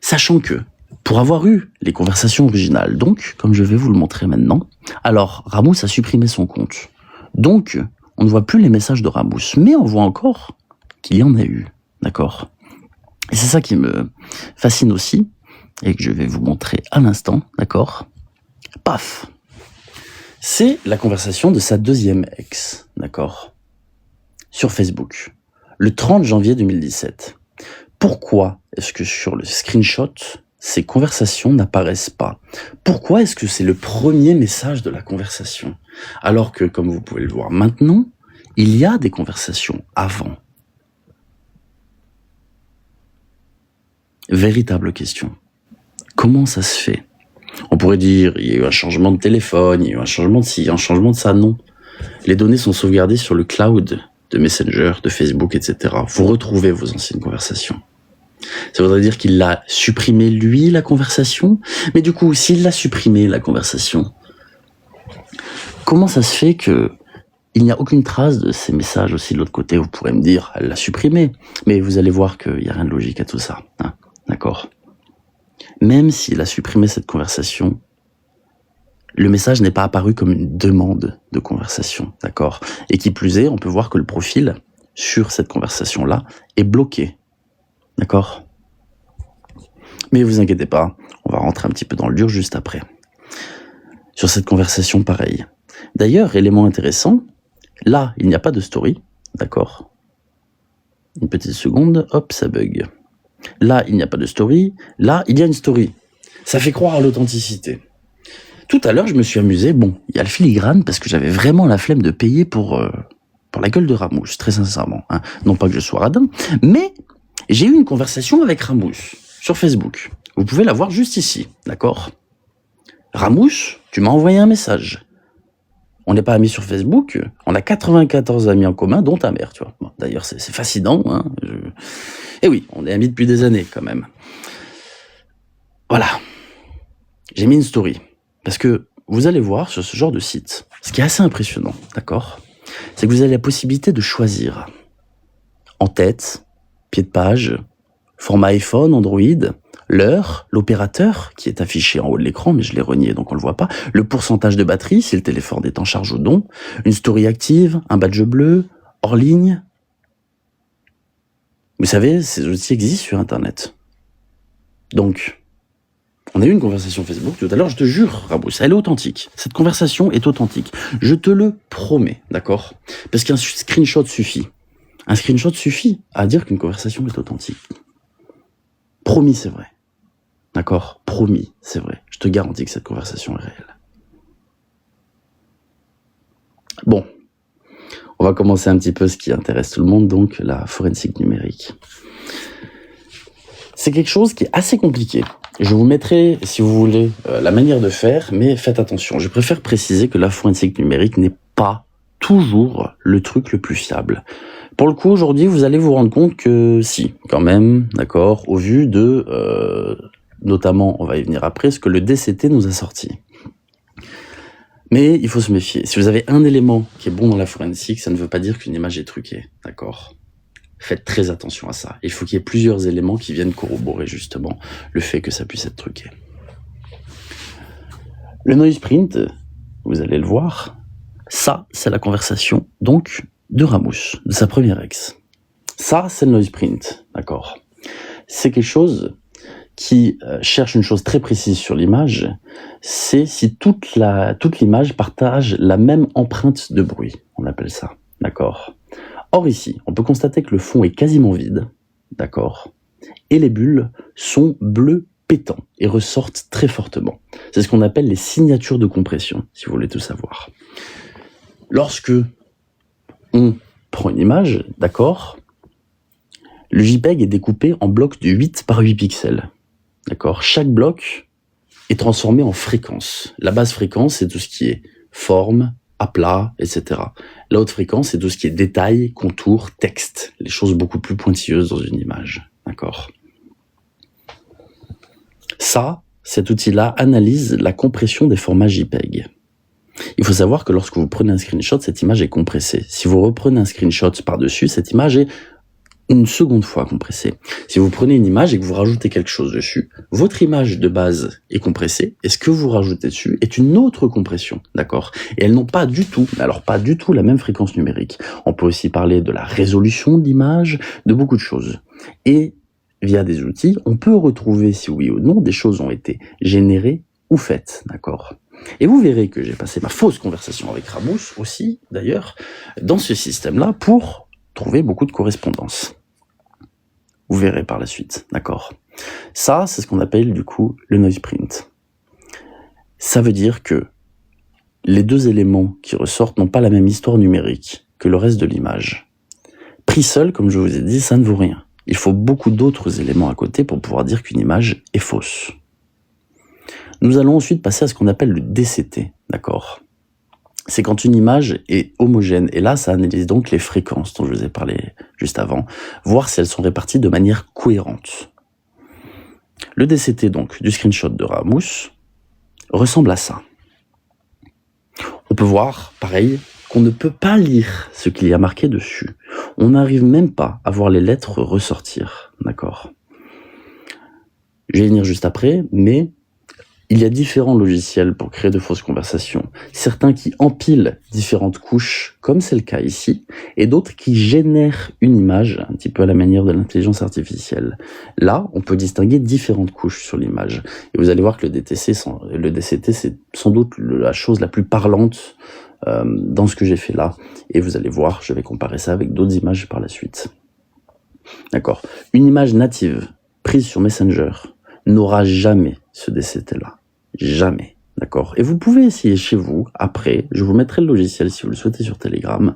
Sachant que, pour avoir eu les conversations originales, donc, comme je vais vous le montrer maintenant, alors Ramous a supprimé son compte. Donc, on ne voit plus les messages de Ramous, mais on voit encore qu'il y en a eu, d'accord? Et c'est ça qui me fascine aussi, et que je vais vous montrer à l'instant, d'accord? Paf! C'est la conversation de sa deuxième ex, d'accord? Sur Facebook, le 30 janvier 2017. Pourquoi est-ce que sur le screenshot, ces conversations n'apparaissent pas? Pourquoi est-ce que c'est le premier message de la conversation? Alors que, comme vous pouvez le voir maintenant, il y a des conversations avant. Véritable question. Comment ça se fait? On pourrait dire, il y a eu un changement de téléphone, il y a eu un changement de ci, un changement de ça. Non. Les données sont sauvegardées sur le cloud de Messenger, de Facebook, etc. Vous retrouvez vos anciennes conversations. Ça voudrait dire qu'il l'a supprimé, lui, la conversation. Mais du coup, s'il l'a supprimé, la conversation, comment ça se fait que il n'y a aucune trace de ces messages aussi de l'autre côté? Vous pourrez me dire, elle l'a supprimé. Mais vous allez voir qu'il n'y a rien de logique à tout ça. Hein, d'accord? Même s'il a supprimé cette conversation, le message n'est pas apparu comme une demande de conversation, d'accord? Et qui plus est, on peut voir que le profil sur cette conversation-là est bloqué, d'accord? Mais vous inquiétez pas, on va rentrer un petit peu dans le dur juste après. Sur cette conversation, pareil. D'ailleurs, élément intéressant, là, il n'y a pas de story, d'accord? une petite seconde, hop, ça bug. Là, il n'y a pas de story. Là, il y a une story. Ça fait croire à l'authenticité. Tout à l'heure, je me suis amusé. Bon, il y a le filigrane parce que j'avais vraiment la flemme de payer pour la gueule de Ramous, très sincèrement. Hein. Non pas que je sois radin, mais j'ai eu une conversation avec Ramous sur Facebook. Vous pouvez la voir juste ici, d'accord? Ramous, tu m'as envoyé un message. On n'est pas amis sur Facebook, on a 94 amis en commun, dont ta mère, tu vois. Bon, d'ailleurs, c'est fascinant. Hein. Et oui, on est amis depuis des années, quand même. Voilà. J'ai mis une story. Parce que vous allez voir sur ce genre de site, ce qui est assez impressionnant, d'accord? C'est que vous avez la possibilité de choisir en tête, pied de page, format iPhone, Android, l'heure, l'opérateur qui est affiché en haut de l'écran, mais je l'ai renié donc on le voit pas, le pourcentage de batterie si le téléphone est en charge ou non, une story active, un badge bleu, hors ligne. Vous savez, ces outils existent sur Internet. Donc, on a eu une conversation Facebook tout à l'heure, je te jure, Ramous, elle est authentique. Cette conversation est authentique. Je te le promets, d'accord? Parce qu'un screenshot suffit. Un screenshot suffit à dire qu'une conversation est authentique. Promis, c'est vrai. D'accord? Promis, c'est vrai. Je te garantis que cette conversation est réelle. Bon, on va commencer un petit peu ce qui intéresse tout le monde, donc la forensique numérique. C'est quelque chose qui est assez compliqué. Je vous mettrai, si vous voulez, la manière de faire, mais faites attention. Je préfère préciser que la forensique numérique n'est pas toujours le truc le plus fiable. Pour le coup, aujourd'hui, vous allez vous rendre compte que si, quand même, d'accord, au vu de, notamment, on va y venir après, ce que le DCT nous a sorti. Mais il faut se méfier. Si vous avez un élément qui est bon dans la forensique, ça ne veut pas dire qu'une image est truquée, d'accord? Faites très attention à ça. Il faut qu'il y ait plusieurs éléments qui viennent corroborer justement le fait que ça puisse être truqué. Le noise print, vous allez le voir, ça, c'est la conversation donc de Ramous, de sa première ex. Ça, c'est le noise print, d'accord? C'est quelque chose qui cherche une chose très précise sur l'image, c'est si toute l'image partage la même empreinte de bruit, on appelle ça, d'accord? Or ici, on peut constater que le fond est quasiment vide, d'accord? Et les bulles sont bleues pétant et ressortent très fortement. C'est ce qu'on appelle les signatures de compression, si vous voulez tout savoir. Lorsque on prend une image, d'accord, le JPEG est découpé en blocs de 8 par 8 pixels, d'accord? Chaque bloc est transformé en fréquence. La basse fréquence, c'est tout ce qui est forme, aplat, etc. La haute fréquence, c'est tout ce qui est détail, contour, texte, les choses beaucoup plus pointilleuses dans une image, d'accord? Ça, cet outil-là analyse la compression des formats JPEG. Il faut savoir que lorsque vous prenez un screenshot, cette image est compressée. Si vous reprenez un screenshot par-dessus, cette image est une seconde fois compressée. Si vous prenez une image et que vous rajoutez quelque chose dessus, votre image de base est compressée et ce que vous rajoutez dessus est une autre compression, d'accord? Et elles n'ont pas du tout, alors pas du tout la même fréquence numérique. On peut aussi parler de la résolution de l'image, de beaucoup de choses. Et via des outils, on peut retrouver si oui ou non des choses ont été générées ou faites, d'accord? Et vous verrez que j'ai passé ma fausse conversation avec Ramous aussi, d'ailleurs, dans ce système-là pour trouver beaucoup de correspondances. Vous verrez par la suite, d'accord? Ça, c'est ce qu'on appelle du coup le noise print. Ça veut dire que les deux éléments qui ressortent n'ont pas la même histoire numérique que le reste de l'image. Pris seul, comme je vous ai dit, ça ne vaut rien. Il faut beaucoup d'autres éléments à côté pour pouvoir dire qu'une image est fausse. Nous allons ensuite passer à ce qu'on appelle le DCT, d'accord? C'est quand une image est homogène, et là, ça analyse donc les fréquences dont je vous ai parlé juste avant, voir si elles sont réparties de manière cohérente. Le DCT, donc, du screenshot de Ramous, ressemble à ça. On peut voir, pareil, qu'on ne peut pas lire ce qu'il y a marqué dessus. On n'arrive même pas à voir les lettres ressortir, d'accord? Je vais y venir juste après, mais il y a différents logiciels pour créer de fausses conversations. Certains qui empilent différentes couches, comme c'est le cas ici, et d'autres qui génèrent une image, un petit peu à la manière de l'intelligence artificielle. Là, on peut distinguer différentes couches sur l'image. Et vous allez voir que le DCT, c'est sans doute la chose la plus parlante dans ce que j'ai fait là. Et vous allez voir, je vais comparer ça avec d'autres images par la suite. D'accord. Une image native prise sur Messenger n'aura jamais ce DCT-là. Jamais. D'accord. Et vous pouvez essayer chez vous, après, je vous mettrai le logiciel si vous le souhaitez sur Telegram.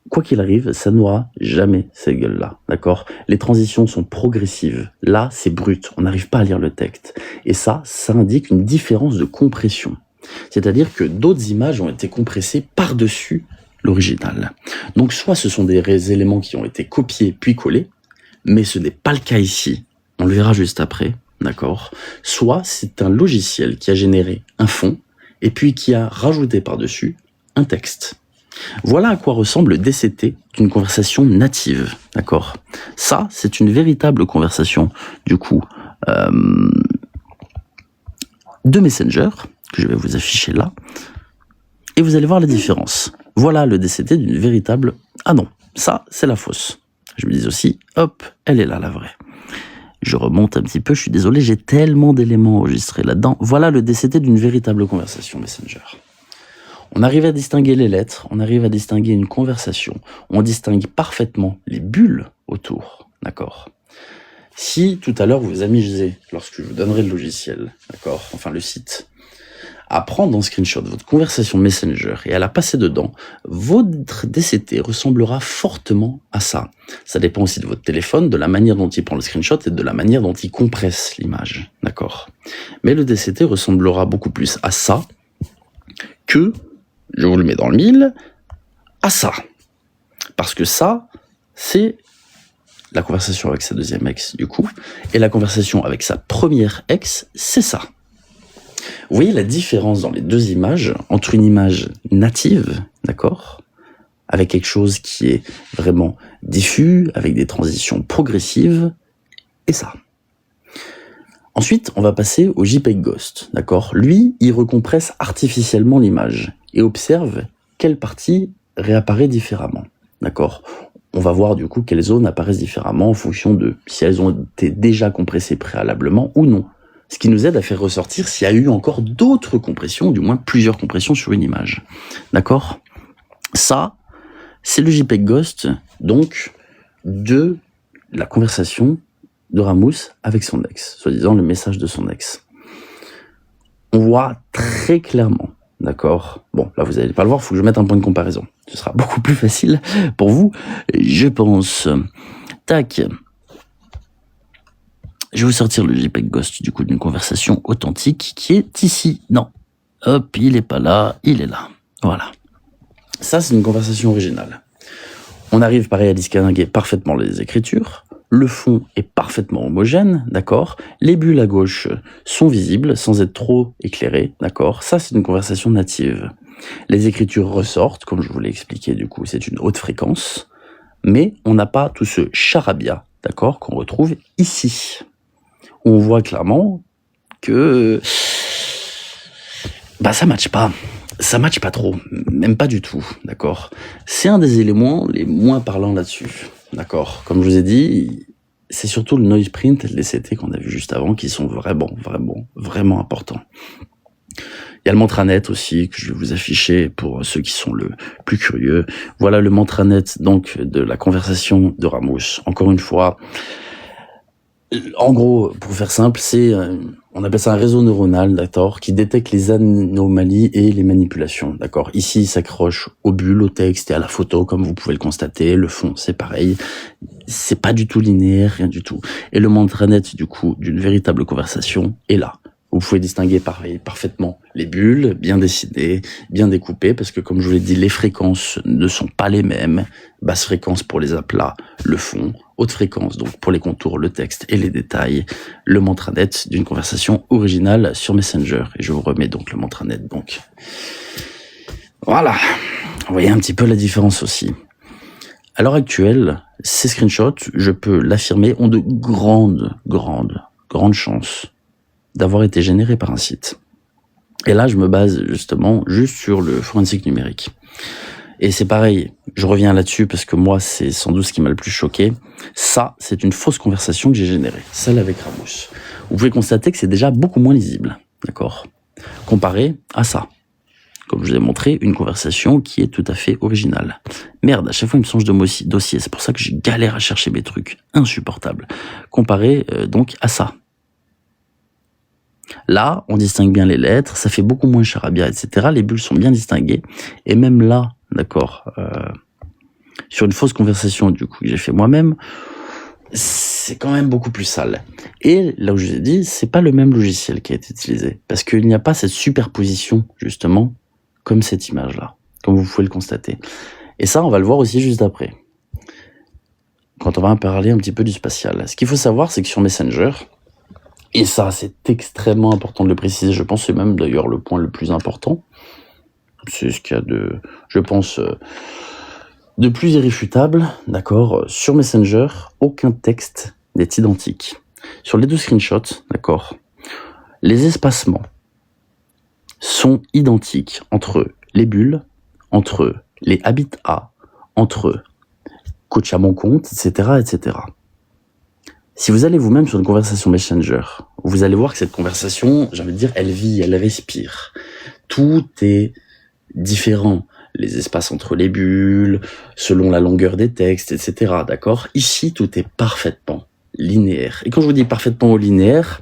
Quoi qu'il arrive, ça n'aura jamais cette gueule-là, d'accord? Les transitions sont progressives. Là, c'est brut, on n'arrive pas à lire le texte. Et ça indique une différence de compression. C'est-à-dire que d'autres images ont été compressées par-dessus l'original. Donc soit ce sont des éléments qui ont été copiés puis collés, mais ce n'est pas le cas ici. On le verra juste après, d'accord? Soit c'est un logiciel qui a généré un fond et puis qui a rajouté par-dessus un texte. Voilà à quoi ressemble le DCT d'une conversation native, d'accord? Ça, c'est une véritable conversation, du coup, de Messenger, que je vais vous afficher là, et vous allez voir la différence. Voilà le DCT d'une véritable... Ah non, ça, c'est la fausse. Je me dis aussi, hop, elle est là, la vraie. Je remonte un petit peu, je suis désolé, j'ai tellement d'éléments enregistrés là-dedans. Voilà le DCT d'une véritable conversation Messenger. On arrive à distinguer les lettres, on arrive à distinguer une conversation, on distingue parfaitement les bulles autour, d'accord? Si tout à l'heure vous vous amusez, lorsque je vous donnerai le logiciel, d'accord, enfin le site, à prendre en screenshot votre conversation Messenger et à la passer dedans, votre DCT ressemblera fortement à ça. Ça dépend aussi de votre téléphone, de la manière dont il prend le screenshot et de la manière dont il compresse l'image, d'accord? Mais le DCT ressemblera beaucoup plus à ça que... je vous le mets dans le mille, à ça. Parce que ça, c'est la conversation avec sa deuxième ex, du coup, et la conversation avec sa première ex, c'est ça. Vous voyez la différence dans les deux images, entre une image native, d'accord, avec quelque chose qui est vraiment diffus, avec des transitions progressives, et ça. Ensuite, on va passer au JPEG Ghost, d'accord? Lui, il recompresse artificiellement l'image et observe quelle partie réapparaît différemment, d'accord? On va voir du coup quelles zones apparaissent différemment en fonction de si elles ont été déjà compressées préalablement ou non. Ce qui nous aide à faire ressortir s'il y a eu encore d'autres compressions, du moins plusieurs compressions sur une image, d'accord? Ça, c'est le JPEG Ghost, donc, de la conversation de Ramous avec son ex, soi-disant le message de son ex. On voit très clairement, d'accord? Bon, là vous n'allez pas le voir, il faut que je mette un point de comparaison. Ce sera beaucoup plus facile pour vous, je pense. Tac. Je vais vous sortir le JPEG Ghost du coup d'une conversation authentique qui est ici. Non, hop, il est pas là, il est là. Voilà. Ça, c'est une conversation originale. On arrive pareil à distinguer parfaitement les écritures. Le fond est parfaitement homogène, d'accord? Les bulles à gauche sont visibles sans être trop éclairées, d'accord? Ça, c'est une conversation native. Les écritures ressortent, comme je vous l'ai expliqué, du coup, c'est une haute fréquence, mais on n'a pas tout ce charabia, d'accord, qu'on retrouve ici. On voit clairement que ça matche pas. Ça matche pas trop, même pas du tout, d'accord? C'est un des éléments les moins parlants là-dessus, d'accord? Comme je vous ai dit, c'est surtout le noise print et le DCT qu'on a vu juste avant qui sont vraiment importants. Il y a le mantranet aussi que je vais vous afficher pour ceux qui sont le plus curieux. Voilà le mantranet donc de la conversation de Ramous. Encore une fois, en gros, pour faire simple, c'est on appelle ça un réseau neuronal, d'accord, qui détecte les anomalies et les manipulations, d'accord. Ici, il s'accroche aux bulles, au texte et à la photo, comme vous pouvez le constater. Le fond, c'est pareil. C'est pas du tout linéaire, rien du tout. Et le mantranet, du coup, d'une véritable conversation est là. Vous pouvez distinguer parfaitement les bulles, bien dessinées, bien découpées, parce que comme je vous l'ai dit, les fréquences ne sont pas les mêmes. Basse fréquence pour les aplats, le fond. Haute fréquence, donc pour les contours, le texte et les détails. Le mantranet d'une conversation originale sur Messenger. Et je vous remets donc le mantranet, donc. Voilà. Vous voyez un petit peu la différence aussi. À l'heure actuelle, ces screenshots, je peux l'affirmer, ont de grandes chances d'avoir été générés par un site. Et là, je me base justement juste sur le forensique numérique. Et c'est pareil, je reviens là-dessus parce que moi, c'est sans doute ce qui m'a le plus choqué. Ça, c'est une fausse conversation que j'ai générée, celle avec Ramous. Vous pouvez constater que c'est déjà beaucoup moins lisible, d'accord? Comparé à ça. comme je vous ai montré, une conversation qui est tout à fait originale. Merde, à chaque fois il me change de dossier, c'est pour ça que je galère à chercher mes trucs, insupportable. Comparé donc à ça. Là, on distingue bien les lettres, ça fait beaucoup moins charabia, etc. Les bulles sont bien distinguées, et même là, d'accord, sur une fausse conversation du coup que j'ai fait moi-même, c'est quand même beaucoup plus sale. Et là où je vous ai dit, c'est pas le même logiciel qui a été utilisé, parce qu'il n'y a pas cette superposition, justement, comme cette image-là, comme vous pouvez le constater. Et ça, on va le voir aussi juste après, quand on va parler un petit peu du spatial. Ce qu'il faut savoir, c'est que sur Messenger, et ça, c'est extrêmement important de le préciser, je pense, c'est même d'ailleurs le point le plus important, c'est ce qu'il y a de, je pense, de plus irréfutable, d'accord, sur Messenger, aucun texte n'est identique. Sur les 2 screenshots, d'accord, les espacements sont identiques entre les bulles, entre les habitats, entre coach à mon compte, etc., etc. Si vous allez vous-même sur une conversation Messenger, vous allez voir que cette conversation, j'ai envie de dire, elle vit, elle respire. Tout est différent. Les espaces entre les bulles, selon la longueur des textes, etc. D'accord ? Ici, tout est parfaitement linéaire. Et quand je vous dis parfaitement linéaire,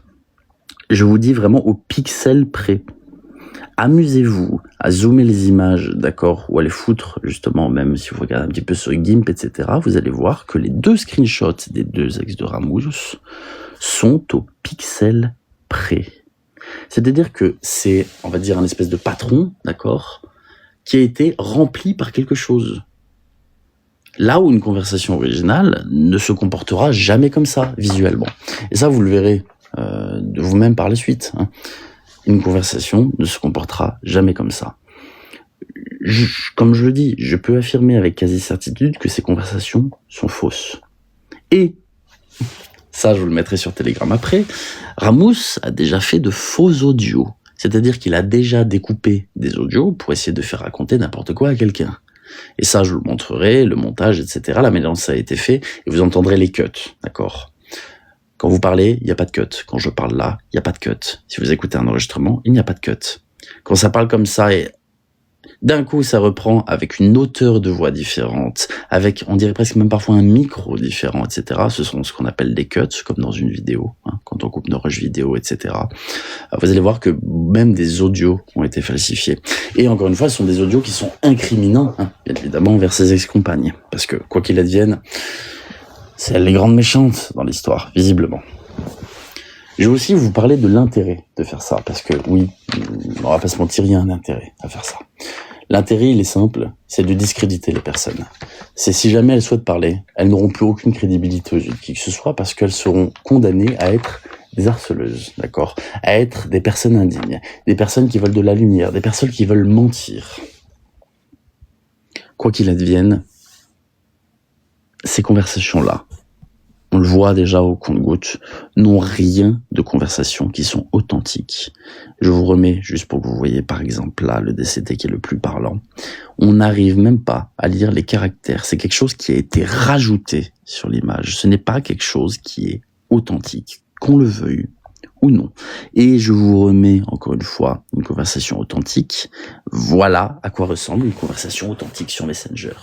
je vous dis vraiment au pixel près. Amusez-vous à zoomer les images, d'accord, ou à les foutre, justement, même si vous regardez un petit peu sur GIMP, etc., vous allez voir que les 2 screenshots des 2 ex de Ramous sont au pixel près. C'est-à-dire que c'est, on va dire, un espèce de patron, d'accord, qui a été rempli par quelque chose. Là où une conversation originale ne se comportera jamais comme ça, visuellement. Et ça, vous le verrez de vous-même par la suite, hein. Une conversation ne se comportera jamais comme ça. Comme je le dis, je peux affirmer avec quasi-certitude que ces conversations sont fausses. Et, ça je vous le mettrai sur Telegram après, Ramous a déjà fait de faux audios. C'est-à-dire qu'il a déjà découpé des audios pour essayer de faire raconter n'importe quoi à quelqu'un. Et ça, je vous le montrerai, le montage, etc. La mélange, ça a été fait, et vous entendrez les cuts, d'accord ? Quand vous parlez, il n'y a pas de cut. Quand je parle là, il n'y a pas de cut. Si vous écoutez un enregistrement, il n'y a pas de cut. Quand ça parle comme ça et d'un coup ça reprend avec une hauteur de voix différente, avec, on dirait presque même parfois un micro différent, etc. Ce sont ce qu'on appelle des cuts, comme dans une vidéo, hein, quand on coupe nos rushs vidéo, etc. Vous allez voir que même des audios ont été falsifiés. Et encore une fois, ce sont des audios qui sont incriminants, hein, bien évidemment, envers ses ex-compagnes. Parce que, quoi qu'il advienne, c'est elle les grandes méchantes dans l'histoire, visiblement. Je vais aussi vous parler de l'intérêt de faire ça, parce que oui, on va pas se mentir, il y a un intérêt à faire ça. L'intérêt, il est simple, c'est de discréditer les personnes. C'est si jamais elles souhaitent parler, elles n'auront plus aucune crédibilité aux yeux de qui que ce soit, parce qu'elles seront condamnées à être des harceleuses, d'accord ? À être des personnes indignes, des personnes qui veulent de la lumière, des personnes qui veulent mentir. Quoi qu'il advienne, ces conversations-là, on le voit déjà au compte-gouttes, n'ont rien de conversations qui sont authentiques. Je vous remets, juste pour que vous voyez par exemple là, le DCT qui est le plus parlant, on n'arrive même pas à lire les caractères. C'est quelque chose qui a été rajouté sur l'image. Ce n'est pas quelque chose qui est authentique, qu'on le veuille ou non. Et je vous remets encore une fois une conversation authentique. Voilà à quoi ressemble une conversation authentique sur Messenger.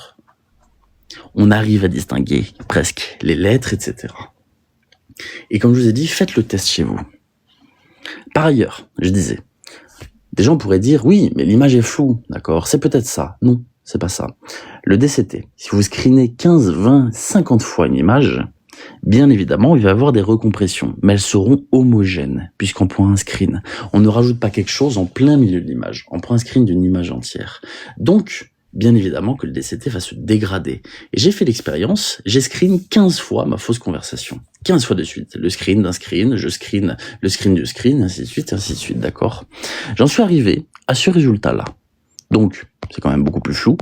On arrive à distinguer presque les lettres, etc. Et comme je vous ai dit, faites le test chez vous. Par ailleurs, je disais, des gens pourraient dire, oui, mais l'image est floue, d'accord, c'est peut-être ça. Non, c'est pas ça. Le DCT, si vous screenez 15, 20, 50 fois une image, bien évidemment, il va y avoir des recompressions, mais elles seront homogènes, puisqu'on prend un screen. On ne rajoute pas quelque chose en plein milieu de l'image, on prend un screen d'une image entière. Donc, bien évidemment que le DCT va se dégrader. Et j'ai fait l'expérience, j'ai screen 15 fois ma fausse conversation. 15 fois de suite. Le screen d'un screen, je screen le screen du screen, ainsi de suite, d'accord ? J'en suis arrivé à ce résultat-là. Donc, c'est quand même beaucoup plus flou.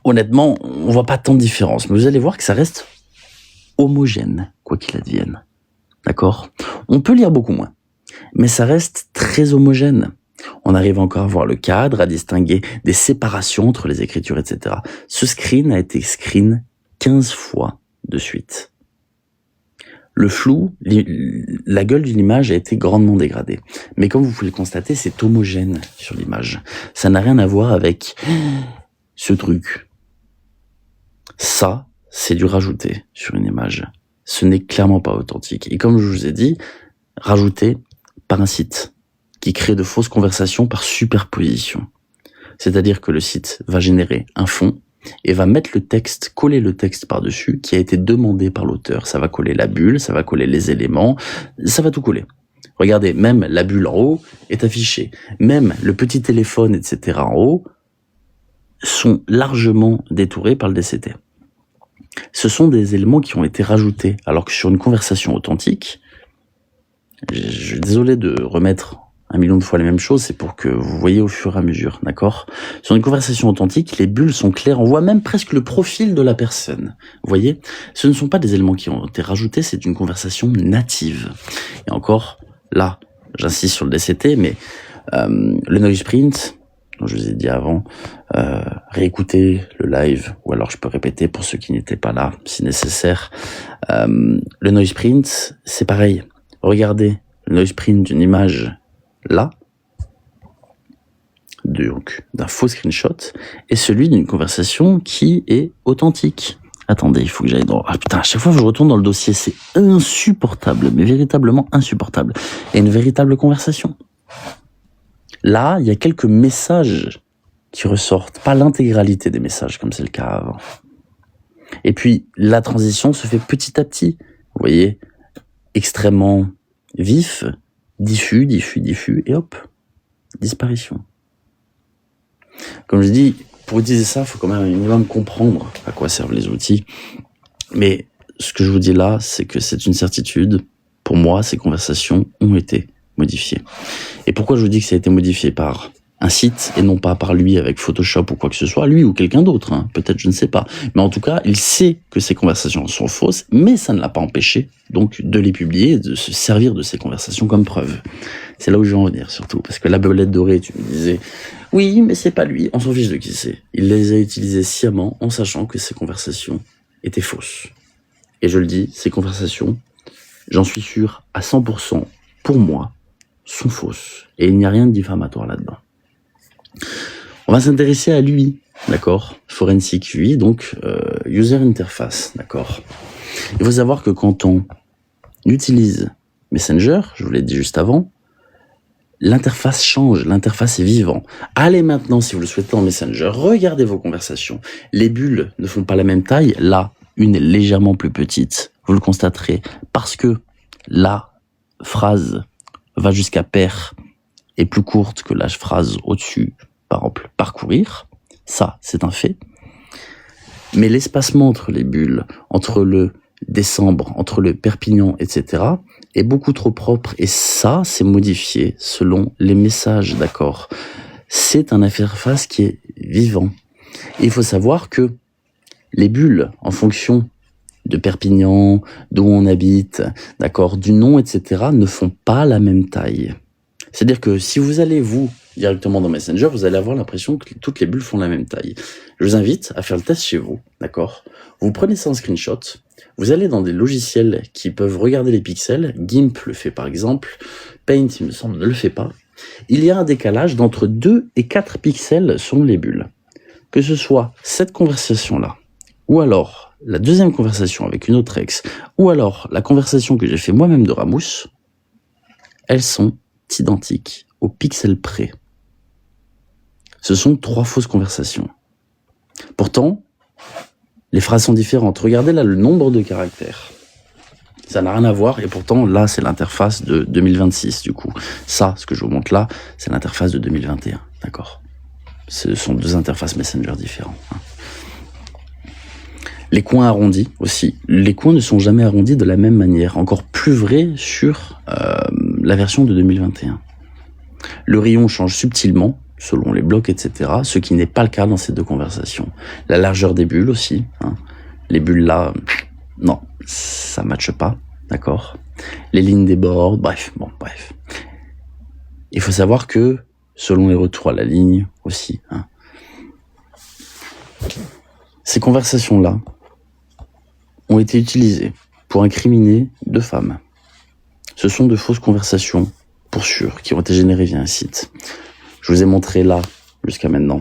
Honnêtement, on voit pas tant de différence, mais vous allez voir que ça reste homogène, quoi qu'il advienne. D'accord ? On peut lire beaucoup moins, mais ça reste très homogène. On arrive encore à voir le cadre, à distinguer des séparations entre les écritures, etc. Ce screen a été screen 15 fois de suite. le flou, la gueule de l'image a été grandement dégradée. Mais comme vous pouvez le constater, c'est homogène sur l'image. Ça n'a rien à voir avec ce truc. Ça, c'est du rajouté sur une image. Ce n'est clairement pas authentique. Et comme je vous ai dit, rajouté par un site qui crée de fausses conversations par superposition. C'est-à-dire que le site va générer un fond et va mettre le texte, coller le texte par-dessus qui a été demandé par l'auteur. Ça va coller la bulle, ça va coller les éléments, ça va tout coller. Regardez, même la bulle en haut est affichée. Même le petit téléphone, etc. en haut sont largement détourés par le DCT. Ce sont des éléments qui ont été rajoutés, alors que sur une conversation authentique, je suis désolé de remettre 1 million de fois les mêmes choses, c'est pour que vous voyez au fur et à mesure, d'accord? Sur une conversation authentique, les bulles sont claires, on voit même presque le profil de la personne. Vous voyez? Ce ne sont pas des éléments qui ont été rajoutés, c'est une conversation native. Et encore, là, j'insiste sur le DCT, mais le noise print, dont je vous ai dit avant, réécoutez le live, ou alors je peux répéter pour ceux qui n'étaient pas là, si nécessaire. Le noise print, c'est pareil. Regardez le noise print d'une image là, donc d'un faux screenshot, et celui d'une conversation qui est authentique. Attendez, il faut que j'aille dans... Ah putain, à chaque fois que je retourne dans le dossier, c'est insupportable, mais véritablement insupportable. Et une véritable conversation. Là, il y a quelques messages qui ressortent, pas l'intégralité des messages, comme c'est le cas avant. Et puis, la transition se fait petit à petit. Vous voyez, extrêmement vif, diffus, et hop, disparition. Comme je dis, pour utiliser ça, il faut quand même un minimum comprendre à quoi servent les outils. Mais ce que je vous dis là, c'est que c'est une certitude. Pour moi, ces conversations ont été modifiées. Et pourquoi je vous dis que ça a été modifié par un site et non pas par lui avec Photoshop ou quoi que ce soit, lui ou quelqu'un d'autre, hein, peut-être, je ne sais pas. Mais en tout cas, il sait que ces conversations sont fausses, mais ça ne l'a pas empêché donc de les publier et de se servir de ces conversations comme preuve. C'est là où je veux en venir surtout, parce que la belette dorée, tu me disais, oui, mais c'est pas lui, on s'en fiche de qui c'est. Il les a utilisées sciemment en sachant que ces conversations étaient fausses. Et je le dis, ces conversations, j'en suis sûr à 100%, pour moi, sont fausses. Et il n'y a rien de diffamatoire là-dedans. On va s'intéresser à l'UI, d'accord? Forensic UI, donc User Interface, d'accord? Il faut savoir que quand on utilise Messenger, je vous l'ai dit juste avant, l'interface change, l'interface est vivante. Allez maintenant, si vous le souhaitez en Messenger, regardez vos conversations. Les bulles ne font pas la même taille. Là, une est légèrement plus petite. Vous le constaterez parce que la phrase va jusqu'à pair est plus courte que la phrase au-dessus, par exemple, parcourir. Ça, c'est un fait. Mais l'espacement entre les bulles, entre le décembre, entre le Perpignan, etc., est beaucoup trop propre. Et ça, c'est modifié selon les messages, d'accord? C'est un interface qui est vivant. Et il faut savoir que les bulles, en fonction de Perpignan, d'où on habite, d'accord, du nom, etc., ne font pas la même taille. C'est-à-dire que si vous allez, vous, directement dans Messenger, vous allez avoir l'impression que toutes les bulles font la même taille. Je vous invite à faire le test chez vous, d'accord? Vous prenez ça en screenshot, vous allez dans des logiciels qui peuvent regarder les pixels, GIMP le fait par exemple, Paint, il me semble, ne le fait pas. Il y a un décalage d'entre 2 et 4 pixels selon les bulles. Que ce soit cette conversation-là, ou alors la deuxième conversation avec une autre ex, ou alors la conversation que j'ai fait moi-même de Ramous, elles sont identiques au pixel près. Ce sont 3 fausses conversations. Pourtant, les phrases sont différentes. Regardez là le nombre de caractères. Ça n'a rien à voir et pourtant là c'est l'interface de 2026 du coup. Ça, ce que je vous montre là, c'est l'interface de 2021. D'accord? Ce sont 2 interfaces Messenger différents. Les coins arrondis aussi. Les coins ne sont jamais arrondis de la même manière. Encore plus vrai sur la version de 2021. Le rayon change subtilement selon les blocs, etc. Ce qui n'est pas le cas dans ces 2 conversations. La largeur des bulles aussi. Hein. Les bulles là, non, ça matche pas, d'accord. Les lignes des bords, bref. Il faut savoir que selon les retours à la ligne aussi. Hein. Ces conversations là ont été utilisées pour incriminer 2 femmes. Ce sont de fausses conversations, pour sûr, qui ont été générées via un site. Je vous ai montré là, jusqu'à maintenant,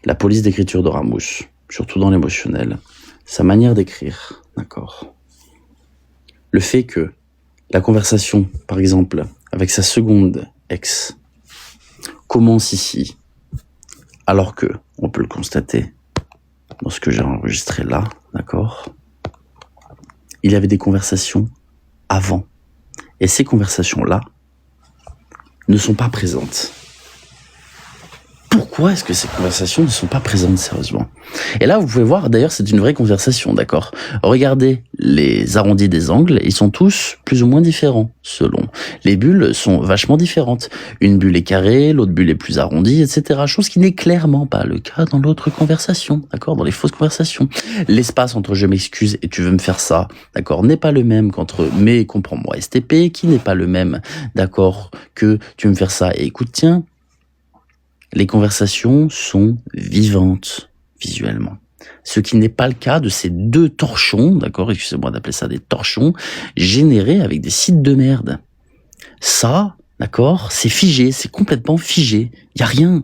la police d'écriture de Ramous, surtout dans l'émotionnel, sa manière d'écrire, d'accord. Le fait que la conversation, par exemple, avec sa seconde ex, commence ici, alors que, on peut le constater, dans ce que j'ai enregistré là, d'accord, il y avait des conversations avant. Et ces conversations-là ne sont pas présentes. Pourquoi est-ce que ces conversations ne sont pas présentes sérieusement? Et là, vous pouvez voir, d'ailleurs, c'est une vraie conversation, d'accord? Regardez les arrondis des angles, ils sont tous plus ou moins différents, selon. Les bulles sont vachement différentes. Une bulle est carrée, l'autre bulle est plus arrondie, etc. Chose qui n'est clairement pas le cas dans l'autre conversation, d'accord? Dans les fausses conversations. L'espace entre je m'excuse et tu veux me faire ça, d'accord, n'est pas le même qu'entre mais comprends-moi STP, qui n'est pas le même, d'accord, que tu veux me faire ça et écoute, tiens. Les conversations sont vivantes visuellement. Ce qui n'est pas le cas de ces 2 torchons, d'accord, excusez-moi d'appeler ça des torchons, générés avec des sites de merde. Ça, d'accord, c'est figé, c'est complètement figé. Il y a rien.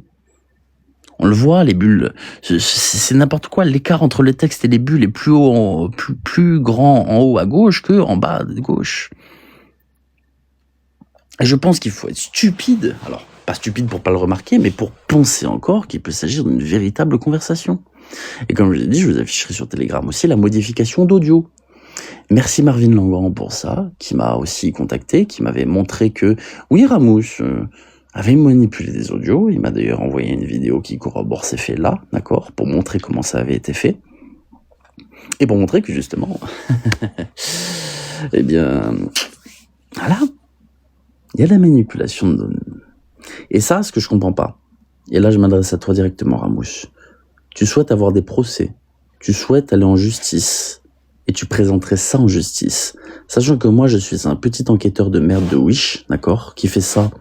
On le voit, les bulles, c'est n'importe quoi. L'écart entre le texte et les bulles est plus haut, plus grand en haut à gauche que en bas à gauche. Et je pense qu'il faut être stupide, alors pas stupide pour pas le remarquer, mais pour penser encore qu'il peut s'agir d'une véritable conversation. Et comme je l'ai dit, je vous afficherai sur Telegram aussi la modification d'audio. Merci Marvin Langan pour ça, qui m'a aussi contacté, qui m'avait montré que, oui, Ramous avait manipulé des audios. Il m'a d'ailleurs envoyé une vidéo qui corrobore ces faits-là, d'accord, pour montrer comment ça avait été fait. Et pour montrer que justement, eh bien, voilà, il y a de la manipulation de données. Et ça, ce que je comprends pas, et là je m'adresse à toi directement, Ramous, tu souhaites avoir des procès, tu souhaites aller en justice, et tu présenterais ça en justice, sachant que moi je suis un petit enquêteur de merde de Wish, d'accord, qui fait ça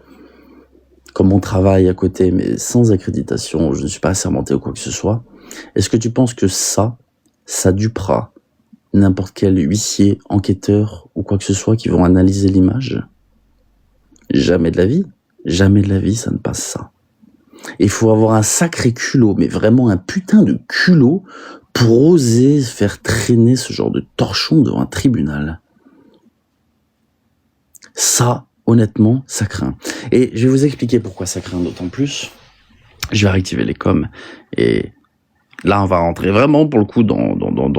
comme mon travail à côté, mais sans accréditation, je ne suis pas assermenté ou quoi que ce soit. Est-ce que tu penses que ça dupera n'importe quel huissier, enquêteur ou quoi que ce soit qui vont analyser l'image? Jamais de la vie. Jamais de la vie, ça ne passe ça. Il faut avoir un sacré culot, mais vraiment un putain de culot pour oser faire traîner ce genre de torchon devant un tribunal. Ça, honnêtement, ça craint. Et je vais vous expliquer pourquoi ça craint d'autant plus. Je vais réactiver les coms. Et là, on va rentrer vraiment, pour le coup, dans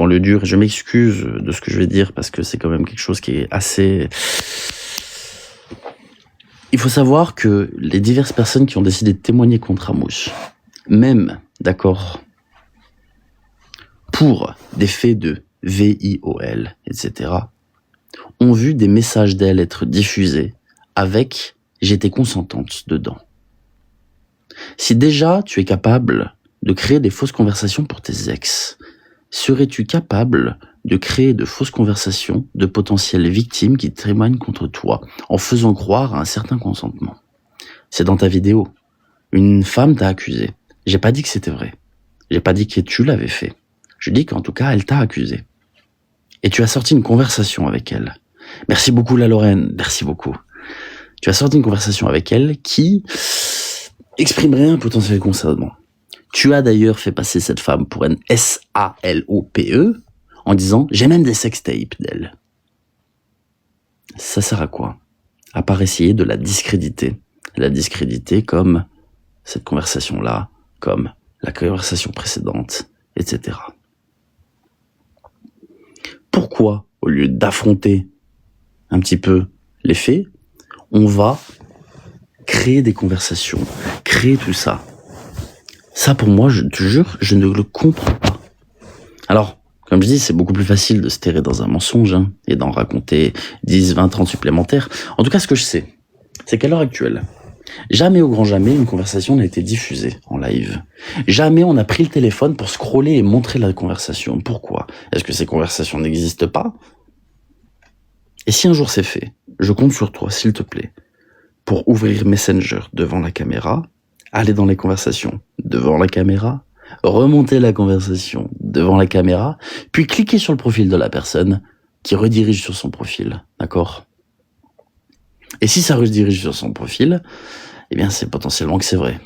le dur. Je m'excuse de ce que je vais dire, parce que c'est quand même quelque chose qui est assez... Il faut savoir que les diverses personnes qui ont décidé de témoigner contre Ramous, même, d'accord, pour des faits de VIOL, etc., ont vu des messages d'elle être diffusés avec « j'étais consentante » dedans. Si déjà tu es capable de créer des fausses conversations pour tes ex, serais-tu capable de créer de fausses conversations de potentielles victimes qui témoignent contre toi en faisant croire à un certain consentement? C'est dans ta vidéo. Une femme t'a accusé. J'ai pas dit que c'était vrai. J'ai pas dit que tu l'avais fait. Je dis qu'en tout cas, elle t'a accusé. Et tu as sorti une conversation avec elle. Merci beaucoup la Lorraine, merci beaucoup. Tu as sorti une conversation avec elle qui exprimerait un potentiel consentement. Tu as d'ailleurs fait passer cette femme pour une SALOPE en disant « j'ai même des sextapes d'elle ». Ça sert à quoi? À part essayer de la discréditer. La discréditer comme cette conversation-là, comme la conversation précédente, etc. Pourquoi, au lieu d'affronter un petit peu les faits, on va créer des conversations, créer tout ça? Ça, pour moi, je te jure, je ne le comprends pas. Alors, comme je dis, c'est beaucoup plus facile de se terrer dans un mensonge et d'en raconter 10, 20, 30 supplémentaires. En tout cas, ce que je sais, c'est qu'à l'heure actuelle, jamais au grand jamais une conversation n'a été diffusée en live. Jamais on a pris le téléphone pour scroller et montrer la conversation. Pourquoi? Est-ce que ces conversations n'existent pas? Et si un jour c'est fait, je compte sur toi, s'il te plaît, pour ouvrir Messenger devant la caméra, aller dans les conversations devant la caméra, remonter la conversation devant la caméra, puis cliquer sur le profil de la personne qui redirige sur son profil, d'accord? Et si ça redirige sur son profil, eh bien c'est potentiellement que c'est vrai.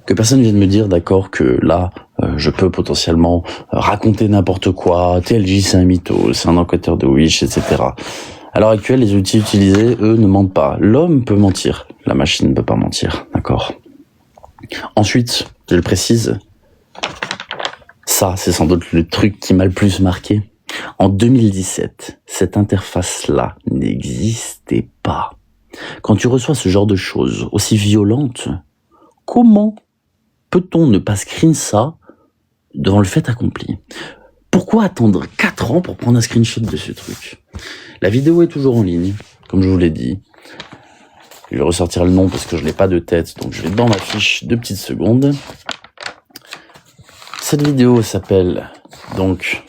Que personne vienne me dire, d'accord, que là, je peux potentiellement raconter n'importe quoi, TLJ c'est un mytho, c'est un encodeur de Wish, etc. À l'heure actuelle, les outils utilisés, eux, ne mentent pas. L'homme peut mentir, la machine ne peut pas mentir, d'accord? Ensuite, je le précise, ça, c'est sans doute le truc qui m'a le plus marqué. En 2017, cette interface-là n'existait pas. Quand tu reçois ce genre de choses aussi violentes, comment peut-on ne pas screen ça devant le fait accompli? Pourquoi attendre 4 ans pour prendre un screenshot de ce truc? La vidéo est toujours en ligne, comme je vous l'ai dit. Je vais ressortir le nom parce que je n'ai pas de tête, donc je vais dans ma fiche 2 petites secondes. Cette vidéo s'appelle donc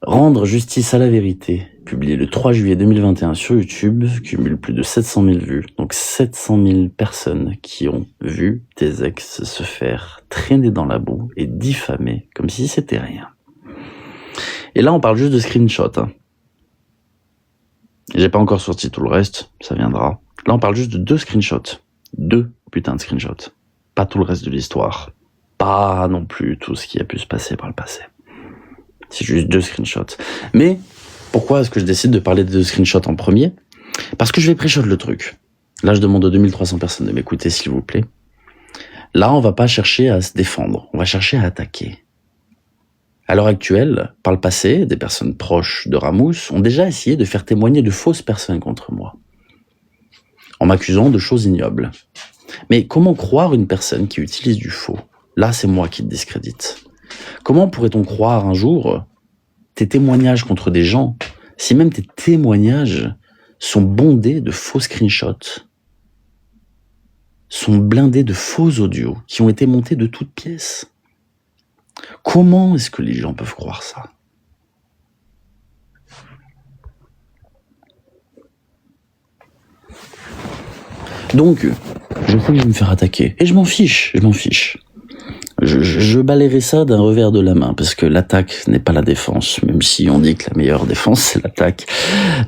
Rendre justice à la vérité, publié le 3 juillet 2021 sur YouTube, cumule plus de 700 000 vues. Donc 700 000 personnes qui ont vu tes ex se faire traîner dans la boue et diffamer comme si c'était rien. Et là, on parle juste de screenshot. J'ai pas encore sorti tout le reste, ça viendra. Là, on parle juste de 2 screenshots. 2 putains de screenshots. Pas tout le reste de l'histoire. Pas non plus tout ce qui a pu se passer par le passé. C'est juste 2 screenshots. Mais pourquoi est-ce que je décide de parler des 2 screenshots en premier? Parce que je vais pré-shot le truc. Là, je demande aux 2300 personnes de m'écouter, s'il vous plaît. Là, on va pas chercher à se défendre, on va chercher à attaquer. À l'heure actuelle, par le passé, des personnes proches de Ramous ont déjà essayé de faire témoigner de fausses personnes contre moi, en m'accusant de choses ignobles. Mais comment croire une personne qui utilise du faux? Là, c'est moi qui te discrédite. Comment pourrait-on croire un jour tes témoignages contre des gens, si même tes témoignages sont bondés de faux screenshots, sont blindés de faux audios qui ont été montés de toutes pièces? Comment est-ce que les gens peuvent croire ça? Donc, je sais que je vais me faire attaquer, et je m'en fiche. Je balayerai ça d'un revers de la main, parce que l'attaque n'est pas la défense, même si on dit que la meilleure défense, c'est l'attaque.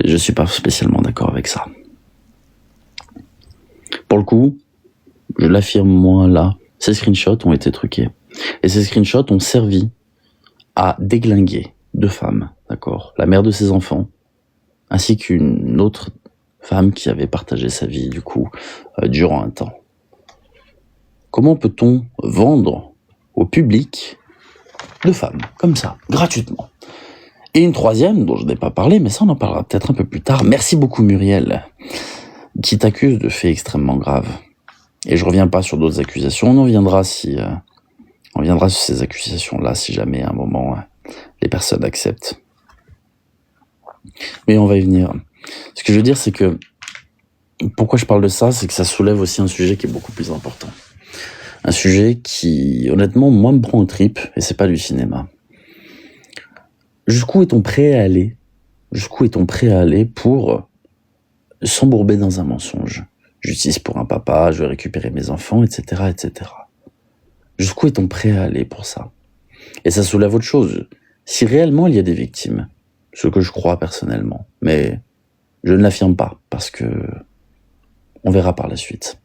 Je suis pas spécialement d'accord avec ça. Pour le coup, je l'affirme moi là, ces screenshots ont été truqués. Et ces screenshots ont servi à déglinguer 2 femmes, d'accord? La mère de ses enfants, ainsi qu'une autre femme qui avait partagé sa vie, du coup, durant un temps. Comment peut-on vendre au public 2 femmes, comme ça, gratuitement? Et une troisième, dont je n'ai pas parlé, mais ça on en parlera peut-être un peu plus tard. Merci beaucoup Muriel, qui t'accuse de faits extrêmement graves. Et je reviens pas sur d'autres accusations, on viendra sur ces accusations-là si jamais à un moment les personnes acceptent. Mais on va y venir. Ce que je veux dire, c'est que pourquoi je parle de ça, c'est que ça soulève aussi un sujet qui est beaucoup plus important. Un sujet qui, honnêtement, moi, me prend aux tripes, et c'est pas du cinéma. Jusqu'où est-on prêt à aller? Jusqu'où est-on prêt à aller pour s'embourber dans un mensonge? Justice pour un papa, je vais récupérer mes enfants, etc., etc. Jusqu'où est-on prêt à aller pour ça? Et ça soulève autre chose. Si réellement il y a des victimes, ce que je crois personnellement, mais je ne l'affirme pas, parce que on verra par la suite.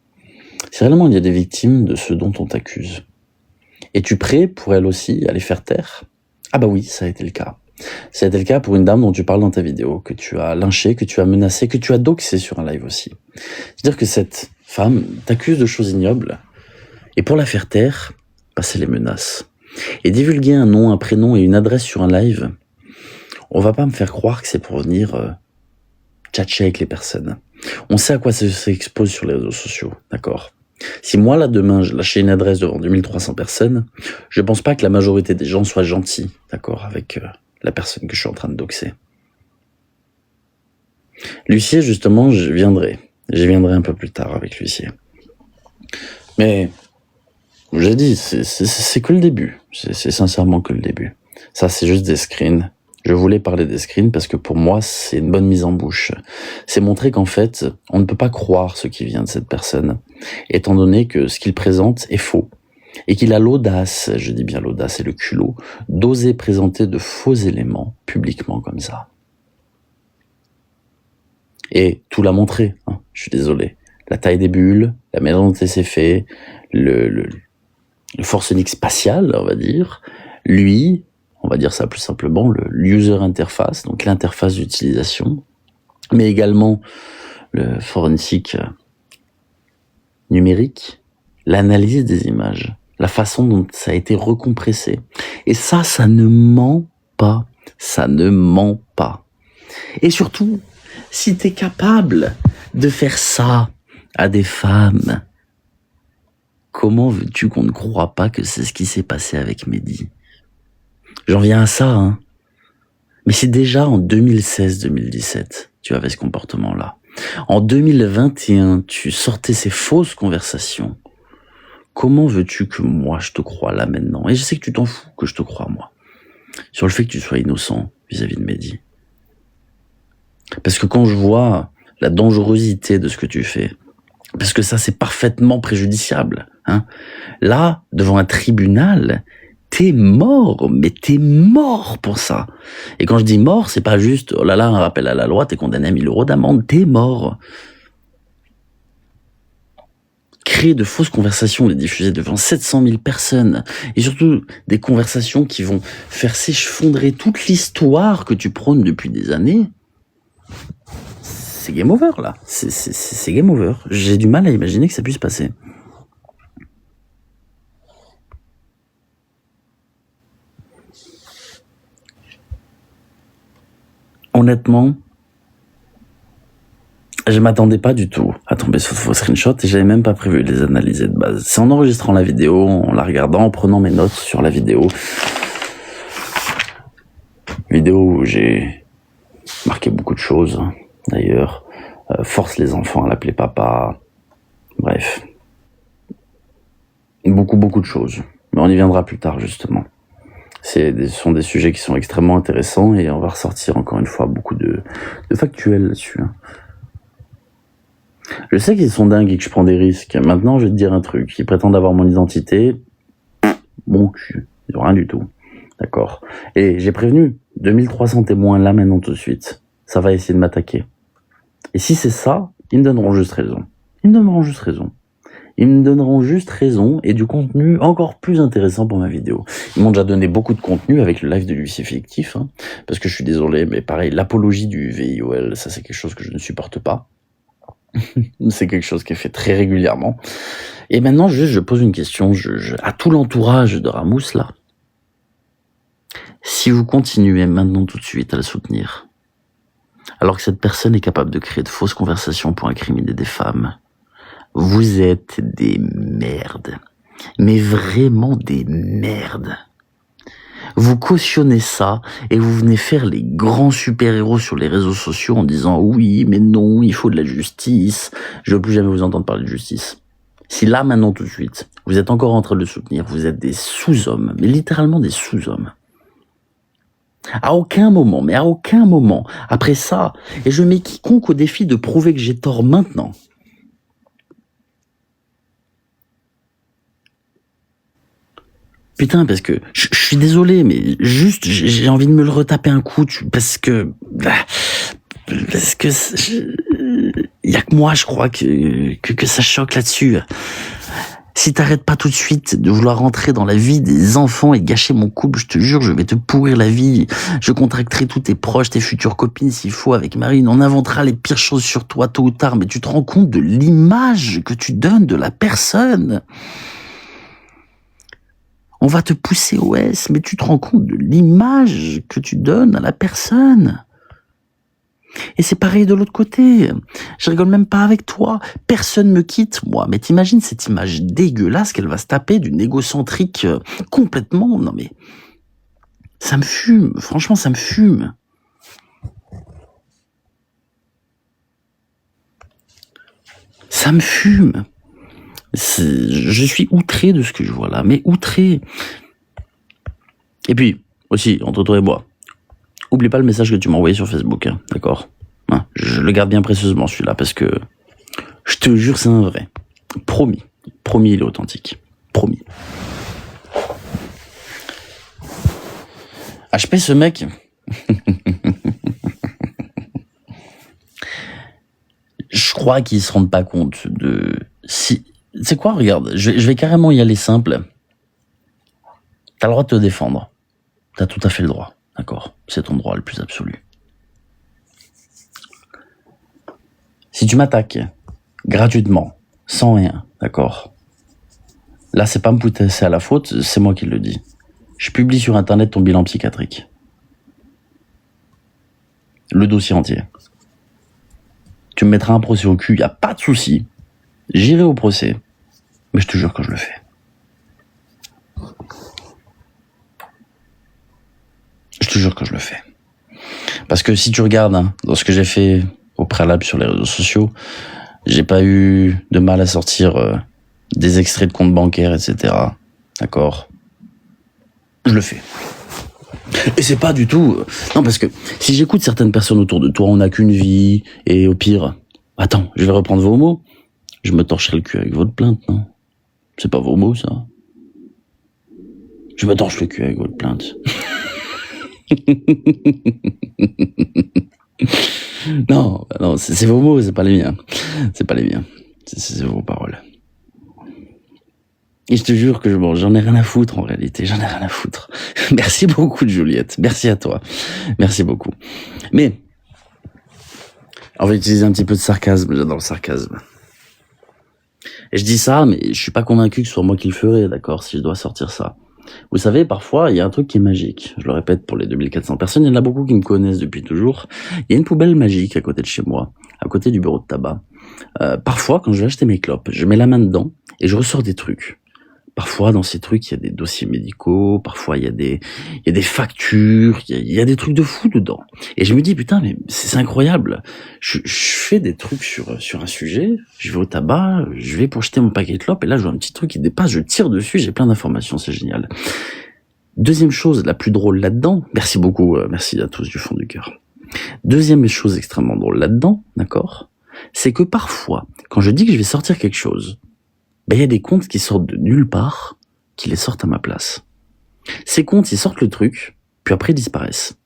Si réellement il y a des victimes de ce dont on t'accuse, es-tu prêt pour elles aussi à les faire taire? Ah bah oui, ça a été le cas. Ça a été le cas pour une dame dont tu parles dans ta vidéo, que tu as lynchée, que tu as menacée, que tu as doxée sur un live aussi. C'est-à-dire que cette femme t'accuse de choses ignobles, et pour la faire taire, bah c'est les menaces. Et divulguer un nom, un prénom et une adresse sur un live, on va pas me faire croire que c'est pour venir tchatcher avec les personnes. On sait à quoi ça s'expose sur les réseaux sociaux, d'accord? Si moi, là, demain, je lâchais une adresse devant 2300 personnes, je pense pas que la majorité des gens soient gentils, d'accord, avec la personne que je suis en train de doxer. L'huissier, justement, j'y viendrai un peu plus tard avec l'huissier. Mais, j'ai dit, c'est que le début. C'est sincèrement que le début. Ça, c'est juste des screens Je voulais parler des screens parce que pour moi, c'est une bonne mise en bouche. C'est montrer qu'en fait, on ne peut pas croire ce qui vient de cette personne, étant donné que ce qu'il présente est faux. Et qu'il a l'audace, je dis bien l'audace et le culot, d'oser présenter de faux éléments publiquement comme ça. Et tout l'a montré, hein, je suis désolé. La taille des bulles, la manière dont c'est fait, le forcenic spatial, on va dire, lui, on va dire ça plus simplement, le user interface, donc l'interface d'utilisation, mais également le forensic numérique, l'analyse des images, la façon dont ça a été recompressé. Et ça ne ment pas. Ça ne ment pas. Et surtout, si t'es capable de faire ça à des femmes, comment veux-tu qu'on ne croit pas que c'est ce qui s'est passé avec Mehdi? J'en viens à ça, hein. Mais c'est déjà en 2016-2017, tu avais ce comportement-là. En 2021, tu sortais ces fausses conversations. Comment veux-tu que moi je te croie là maintenant? Et je sais que tu t'en fous que je te croie, moi. Sur le fait que tu sois innocent vis-à-vis de Mehdi. Parce que quand je vois la dangerosité de ce que tu fais, parce que ça c'est parfaitement préjudiciable, hein. Là, devant un tribunal, t'es mort, mais t'es mort pour ça. Et quand je dis mort, c'est pas juste, oh là là, un rappel à la loi, t'es condamné à 1000 € d'amende, t'es mort. Créer de fausses conversations, les diffuser devant 700 000 personnes, et surtout des conversations qui vont faire s'effondrer toute l'histoire que tu prônes depuis des années, c'est game over là, c'est game over. J'ai du mal à imaginer que ça puisse passer. Honnêtement, je m'attendais pas du tout à tomber sur ce faux screenshot et j'avais même pas prévu de les analyser de base. C'est en enregistrant la vidéo, en la regardant, en prenant mes notes sur la vidéo. Vidéo où j'ai marqué beaucoup de choses, d'ailleurs. Force les enfants à l'appeler papa. Bref. Beaucoup de choses. Mais on y viendra plus tard, justement. Ce sont des sujets qui sont extrêmement intéressants et on va ressortir encore une fois beaucoup de factuels là-dessus. Je sais qu'ils sont dingues et que je prends des risques. Maintenant, je vais te dire un truc. Ils prétendent avoir mon identité. Bon cul. Ils n'ont rien du tout. D'accord. Et j'ai prévenu. 2300 témoins là maintenant tout de suite. Ça va essayer de m'attaquer. Et si c'est ça, ils me donneront juste raison. Ils me donneront juste raison. Ils me donneront juste raison et du contenu encore plus intéressant pour ma vidéo. Ils m'ont déjà donné beaucoup de contenu avec le live de l'huissier fictif, hein, parce que je suis désolé, mais pareil, l'apologie du VIOL, ça c'est quelque chose que je ne supporte pas. C'est quelque chose qui est fait très régulièrement. Et maintenant, juste, je pose une question à tout l'entourage de Ramous, là. Si vous continuez maintenant tout de suite à le soutenir, alors que cette personne est capable de créer de fausses conversations pour incriminer des femmes, vous êtes des merdes. Mais vraiment des merdes. Vous cautionnez ça et vous venez faire les grands super-héros sur les réseaux sociaux en disant oui, mais non, il faut de la justice. Je veux plus jamais vous entendre parler de justice. Si là, maintenant, tout de suite, vous êtes encore en train de le soutenir, vous êtes des sous-hommes, mais littéralement des sous-hommes. À aucun moment, après ça, et je mets quiconque au défi de prouver que j'ai tort maintenant. Putain, parce que je suis désolé, mais juste j'ai envie de me le retaper un coup, parce que y a que moi, je crois que ça choque là-dessus. Si t'arrêtes pas tout de suite de vouloir rentrer dans la vie des enfants et gâcher mon couple, je te jure, je vais te pourrir la vie. Je contracterai tous tes proches, tes futures copines s'il faut avec Marine. On inventera les pires choses sur toi tôt ou tard, mais tu te rends compte de l'image que tu donnes de la personne. On va te pousser au S, mais tu te rends compte de l'image que tu donnes à la personne. Et c'est pareil de l'autre côté. Je rigole même pas avec toi. Personne me quitte, moi. Mais t'imagines cette image dégueulasse qu'elle va se taper d'une égocentrique complètement. Non mais, ça me fume. Franchement, ça me fume. Ça me fume. Je suis outré de ce que je vois là, mais outré. Et puis, aussi, entre toi et moi, Oublie pas le message que tu m'as envoyé sur Facebook, hein, d'accord? Hein, je le garde bien précieusement celui-là parce que je te jure c'est un vrai. Promis. Promis il est authentique. Promis. HP ce mec. Je crois qu'ils se rendent pas compte de... Si... C'est quoi, regarde, je vais carrément y aller simple. T'as le droit de te défendre. T'as tout à fait le droit, d'accord? C'est ton droit le plus absolu. Si tu m'attaques gratuitement, sans rien, d'accord? Là, c'est pas me pousser à la faute, c'est moi qui le dis. Je publie sur Internet ton bilan psychiatrique. Le dossier entier. Tu me mettras un procès au cul, y a pas de souci. J'irai au procès. Mais je te jure que je le fais. Je te jure que je le fais. Parce que si tu regardes hein, dans ce que j'ai fait au préalable sur les réseaux sociaux, j'ai pas eu de mal à sortir des extraits de comptes bancaires, etc. D'accord? Je le fais. Et c'est pas du tout... Non, parce que si j'écoute certaines personnes autour de toi, on n'a qu'une vie, et au pire... Attends, je vais reprendre vos mots. Je me torcherai le cul avec votre plainte, non? C'est pas vos mots, ça? Je me torche le cul avec votre plainte. Non, c'est vos mots, c'est pas les miens. C'est pas les miens. C'est vos paroles. Et je te jure que j'en ai rien à foutre en réalité, j'en ai rien à foutre. Merci beaucoup Juliette, merci à toi. Merci beaucoup. Mais, on va utiliser un petit peu de sarcasme, j'adore le sarcasme. Et je dis ça, mais je suis pas convaincu que ce soit moi qui le ferais, d'accord, si je dois sortir ça. Vous savez, parfois, il y a un truc qui est magique. Je le répète pour les 2400 personnes, il y en a beaucoup qui me connaissent depuis toujours. Il y a une poubelle magique à côté de chez moi, à côté du bureau de tabac. Parfois, quand je vais acheter mes clopes, je mets la main dedans et je ressors des trucs. Parfois, dans ces trucs, il y a des dossiers médicaux, parfois, il y a des factures, il y a des trucs de fou dedans. Et je me dis, putain, mais c'est incroyable. Je fais des trucs sur un sujet, je vais au tabac, je vais pour jeter mon paquet de clopes, et là, je vois un petit truc qui dépasse, je tire dessus, j'ai plein d'informations, c'est génial. Deuxième chose, la plus drôle là-dedans, merci beaucoup, merci à tous du fond du cœur. Deuxième chose extrêmement drôle là-dedans, d'accord, c'est que parfois, quand je dis que je vais sortir quelque chose, ben, y a des comptes qui sortent de nulle part, qui les sortent à ma place. Ces comptes, ils sortent le truc, puis après ils disparaissent.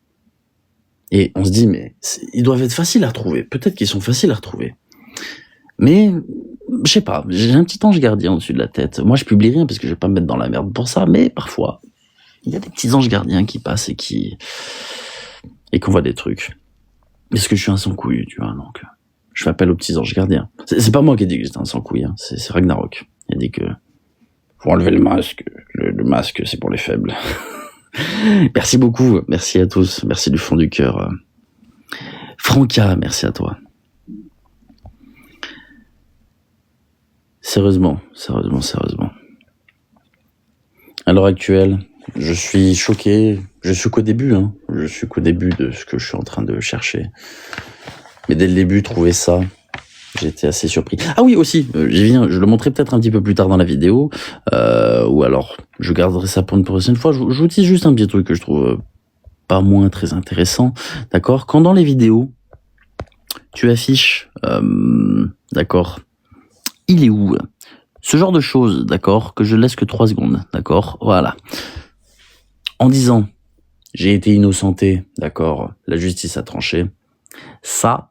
Et on se dit, mais ils doivent être faciles à retrouver. Peut-être qu'ils sont faciles à retrouver. Mais, je sais pas, j'ai un petit ange gardien au-dessus de la tête. Moi, je publie rien parce que je vais pas me mettre dans la merde pour ça, mais parfois, il y a des petits anges gardiens qui passent et qu'on voit des trucs. Parce que je suis un sans-couille, tu vois, donc... Je m'appelle aux petits anges gardiens. C'est pas moi qui ai dit que j'étais un sans-couille, hein. C'est Ragnarok. Il a dit que faut enlever le masque. Le masque, c'est pour les faibles. Merci beaucoup. Merci à tous. Merci du fond du cœur. Franca, merci à toi. Sérieusement. À l'heure actuelle, je suis choqué. Je suis qu'au début, hein. Je suis qu'au début de ce que je suis en train de chercher. Mais dès le début, trouver ça, j'étais assez surpris. Ah oui, aussi, j'y viens, je le montrerai peut-être un petit peu plus tard dans la vidéo, ou alors je garderai ça pour une prochaine fois. Je vous dis juste un petit truc que je trouve pas moins très intéressant, d'accord? Quand dans les vidéos, tu affiches, d'accord, il est où? Ce genre de choses, d'accord, que je laisse que 3 secondes, d'accord? Voilà. En disant, j'ai été innocenté, d'accord, la justice a tranché, ça,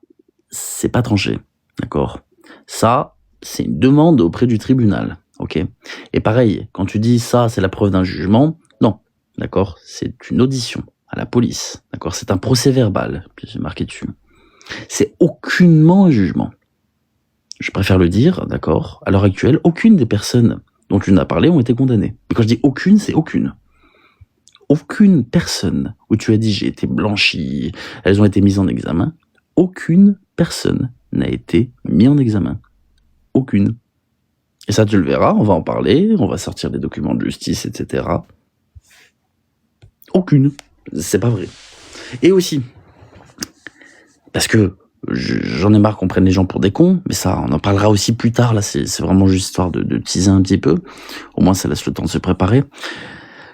c'est pas tranché, d'accord? Ça, c'est une demande auprès du tribunal, ok? Et pareil, quand tu dis ça, c'est la preuve d'un jugement, non, d'accord? C'est une audition à la police, d'accord? C'est un procès verbal, puis c'est marqué dessus. C'est aucunement un jugement. Je préfère le dire, d'accord? À l'heure actuelle, aucune des personnes dont tu nous as parlé ont été condamnées. Et quand je dis aucune, c'est aucune. Aucune personne où tu as dit j'ai été blanchi, elles ont été mises en examen, aucune personne n'a été mise en examen. Aucune. Et ça, tu le verras, on va en parler, on va sortir des documents de justice, etc. Aucune. C'est pas vrai. Et aussi, parce que j'en ai marre qu'on prenne les gens pour des cons, mais ça, on en parlera aussi plus tard, là, c'est vraiment juste histoire de teaser un petit peu. Au moins, ça laisse le temps de se préparer.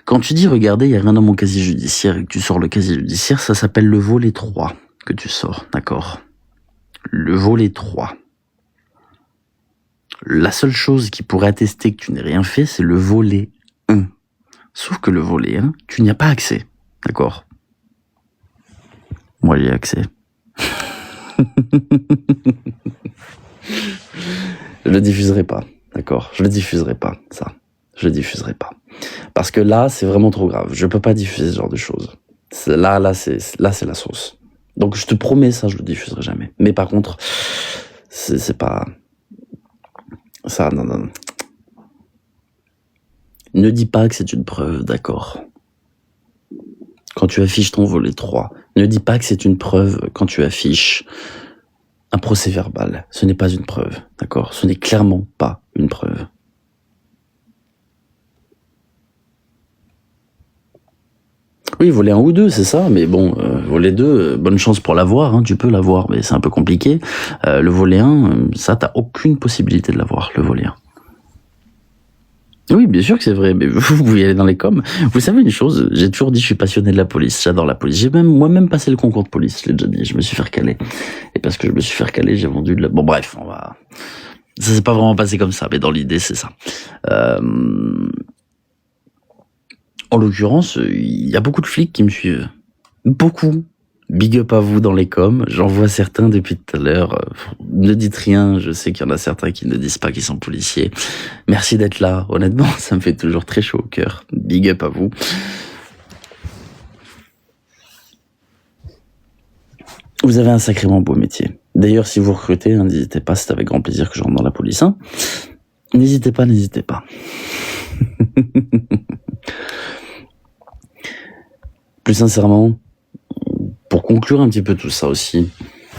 Quand tu dis regarder, il n'y a rien dans mon casier judiciaire et que tu sors le casier judiciaire, ça s'appelle le volet 3 que tu sors, d'accord? Le volet 3. La seule chose qui pourrait attester que tu n'aies rien fait, c'est le volet 1. Sauf que le volet 1, tu n'y as pas accès, d'accord? Moi, j'y ai accès. Je le diffuserai pas, d'accord? Je le diffuserai pas, ça. Je le diffuserai pas. Parce que là, c'est vraiment trop grave. Je peux pas diffuser ce genre de choses. Là, c'est la sauce. Donc, je te promets, ça, je le diffuserai jamais. Mais par contre, c'est pas... Ça, non. Ne dis pas que c'est une preuve, d'accord? Quand tu affiches ton volet 3, ne dis pas que c'est une preuve quand tu affiches un procès verbal. Ce n'est pas une preuve, d'accord? Ce n'est clairement pas une preuve. Oui, volet 1 ou 2, c'est ça, mais bon, volet 2, bonne chance pour l'avoir, hein, tu peux l'avoir, mais c'est un peu compliqué. Le volet 1, ça, t'as aucune possibilité de l'avoir, le volet 1. Oui, bien sûr que c'est vrai, mais vous pouvez aller dans les coms. Vous savez une chose, j'ai toujours dit je suis passionné de la police, j'adore la police. J'ai moi-même passé le concours de police, je l'ai déjà dit, je me suis fait recaler. Et parce que je me suis fait recaler, j'ai vendu de la... Bon bref, ça s'est pas vraiment passé comme ça, mais dans l'idée, c'est ça. En l'occurrence, il y a beaucoup de flics qui me suivent. Beaucoup. Big up à vous dans les coms. J'en vois certains depuis tout à l'heure. Ne dites rien. Je sais qu'il y en a certains qui ne disent pas qu'ils sont policiers. Merci d'être là. Honnêtement, ça me fait toujours très chaud au cœur. Big up à vous. Vous avez un sacrément beau métier. D'ailleurs, si vous recrutez, n'hésitez pas. C'est avec grand plaisir que je rentre dans la police. N'hésitez pas. Plus sincèrement, pour conclure un petit peu tout ça aussi,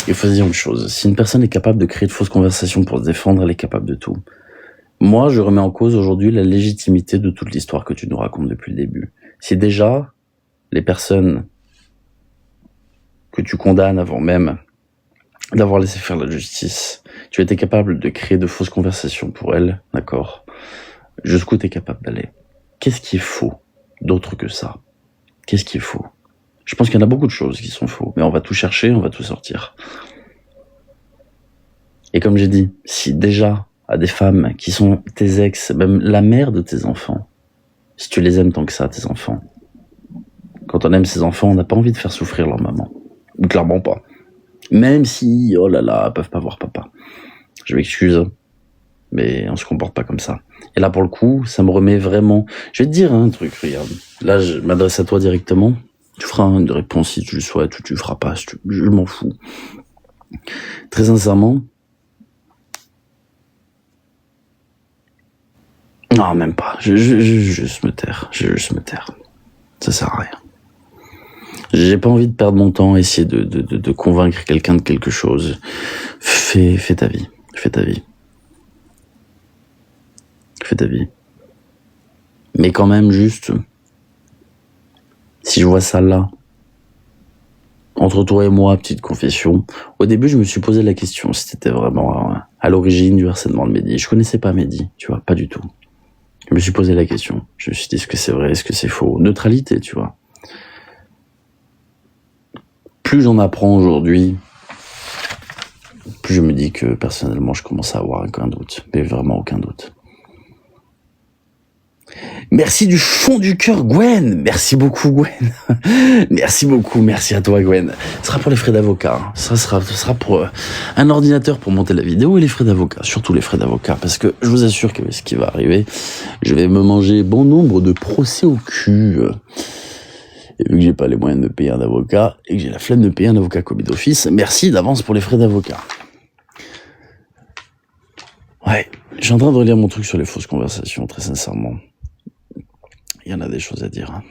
il faut se dire une chose. Si une personne est capable de créer de fausses conversations pour se défendre, elle est capable de tout. Moi, je remets en cause aujourd'hui la légitimité de toute l'histoire que tu nous racontes depuis le début. Si déjà, les personnes que tu condamnes avant même d'avoir laissé faire la justice, tu étais capable de créer de fausses conversations pour elles, d'accord? Jusqu'où t'es capable d'aller? Qu'est-ce qui est faux d'autre que ça? Qu'est-ce qui est faux? Je pense qu'il y en a beaucoup de choses qui sont faux, mais on va tout chercher, on va tout sortir. Et comme j'ai dit, si déjà, à des femmes qui sont tes ex, même la mère de tes enfants, si tu les aimes tant que ça, tes enfants, quand on aime ses enfants, on n'a pas envie de faire souffrir leur maman. Ou clairement pas. Même si, oh là là, elles peuvent pas voir papa. Je m'excuse, mais on se comporte pas comme ça. Et là, pour le coup, ça me remet vraiment... Je vais te dire un truc, regarde. Là, je m'adresse à toi directement. Tu feras une réponse si tu le souhaites ou tu le feras pas. Je m'en fous. Très sincèrement... Non, même pas. Je vais juste me taire. Ça sert à rien. J'ai pas envie de perdre mon temps à essayer de convaincre quelqu'un de quelque chose. Fais ta vie. Fais ta vie. Mais quand même, juste... Si je vois ça là, entre toi et moi, petite confession, au début, je me suis posé la question si c'était vraiment à l'origine du harcèlement de Mehdi. Je connaissais pas Mehdi, tu vois, pas du tout. Je me suis posé la question. Je me suis dit, est-ce que c'est vrai, est-ce que c'est faux? Neutralité, tu vois. Plus j'en apprends aujourd'hui, plus je me dis que personnellement, je commence à avoir aucun doute. Mais vraiment aucun doute. Merci du fond du cœur, Gwen. Merci beaucoup, Gwen. Merci à toi, Gwen. Ce sera pour les frais d'avocat. Ce sera pour un ordinateur pour monter la vidéo et les frais d'avocat. Surtout les frais d'avocat. Parce que je vous assure que ce qui va arriver, je vais me manger bon nombre de procès au cul. Et vu que j'ai pas les moyens de payer un avocat et que j'ai la flemme de payer un avocat commis d'office, merci d'avance pour les frais d'avocat. Ouais, je suis en train de relire mon truc sur les fausses conversations, très sincèrement. Il y en a des choses à dire.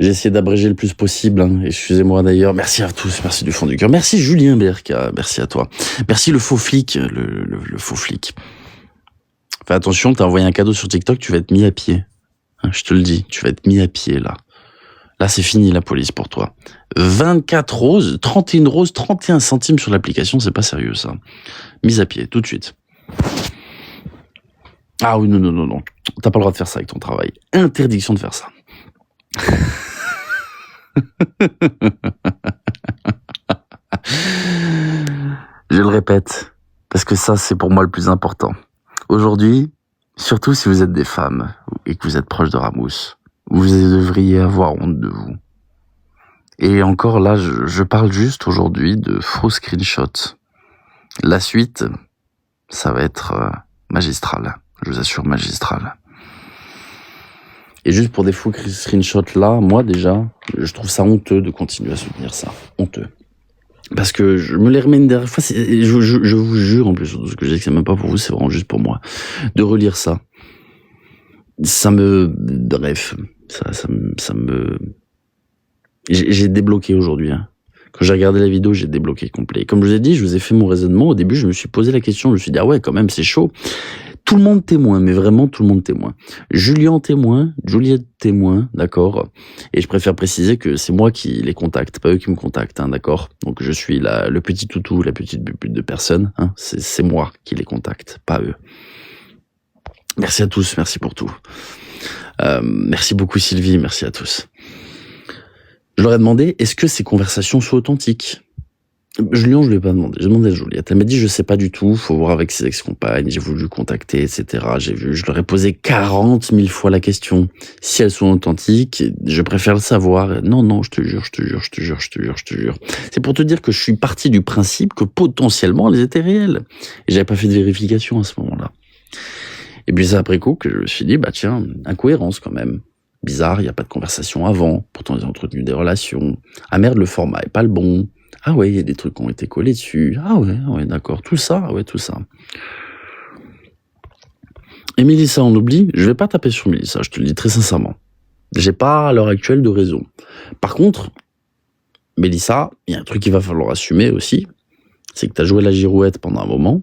J'ai essayé d'abréger le plus possible. Excusez-moi d'ailleurs. Merci à tous. Merci du fond du cœur. Merci Julien Berka. Merci à toi. Merci le faux flic. Le faux flic. Fais attention, t'as envoyé un cadeau sur TikTok, tu vas être mis à pied. Je te le dis, tu vas être mis à pied là. Là, c'est fini la police pour toi. 24 roses, 31 roses, 31 centimes sur l'application, c'est pas sérieux ça. Mise à pied, tout de suite. Ah oui, non, non, non, non. T'as pas le droit de faire ça avec ton travail. Interdiction de faire ça. Je le répète, parce que ça, c'est pour moi le plus important. Aujourd'hui, surtout si vous êtes des femmes et que vous êtes proche de Ramous, vous devriez avoir honte de vous. Et encore là, je parle juste aujourd'hui de faux screenshots. La suite, ça va être magistral. Je vous assure, magistral. Et juste pour des faux screenshots là, moi déjà, je trouve ça honteux de continuer à soutenir ça. Honteux. Parce que je me les remets une dernière fois, je vous jure en plus, ce que je dis que c'est même pas pour vous, c'est vraiment juste pour moi. De relire ça. Ça me... Bref, ça me... J'ai débloqué aujourd'hui. Hein. Quand j'ai regardé la vidéo, j'ai débloqué complet. Comme je vous ai dit, je vous ai fait mon raisonnement. Au début, je me suis posé la question, je me suis dit, ah ouais, quand même, c'est chaud. Tout le monde témoin, mais vraiment tout le monde témoin. Julien témoin, Juliette témoin, d'accord. Et je préfère préciser que c'est moi qui les contacte, pas eux qui me contactent, hein, d'accord. Donc je suis le petit toutou, la petite bubule de personne, hein. C'est moi qui les contacte, pas eux. Merci à tous, merci pour tout. Merci beaucoup Sylvie, merci à tous. Je leur ai demandé, est-ce que ces conversations sont authentiques ? Julien, je lui ai pas demandé. J'ai demandé à Juliette. Elle m'a dit, je sais pas du tout. Faut voir avec ses ex-compagnes. J'ai voulu contacter, etc. Je leur ai posé 40 000 fois la question. Si elles sont authentiques, je préfère le savoir. Non, non, je te jure. C'est pour te dire que je suis parti du principe que potentiellement elles étaient réelles. Et j'avais pas fait de vérification à ce moment-là. Et puis c'est après coup que je me suis dit, bah tiens, incohérence quand même. Bizarre, il n'y a pas de conversation avant. Pourtant, ils ont entretenu des relations. Ah merde, le format est pas le bon. Ah ouais, il y a des trucs qui ont été collés dessus. Ah ouais, d'accord. Tout ça. Et Mélissa, on oublie. Je vais pas taper sur Mélissa, je te le dis très sincèrement. J'ai pas à l'heure actuelle de raison. Par contre, Mélissa, il y a un truc qu'il va falloir assumer aussi. C'est que t'as joué la girouette pendant un moment.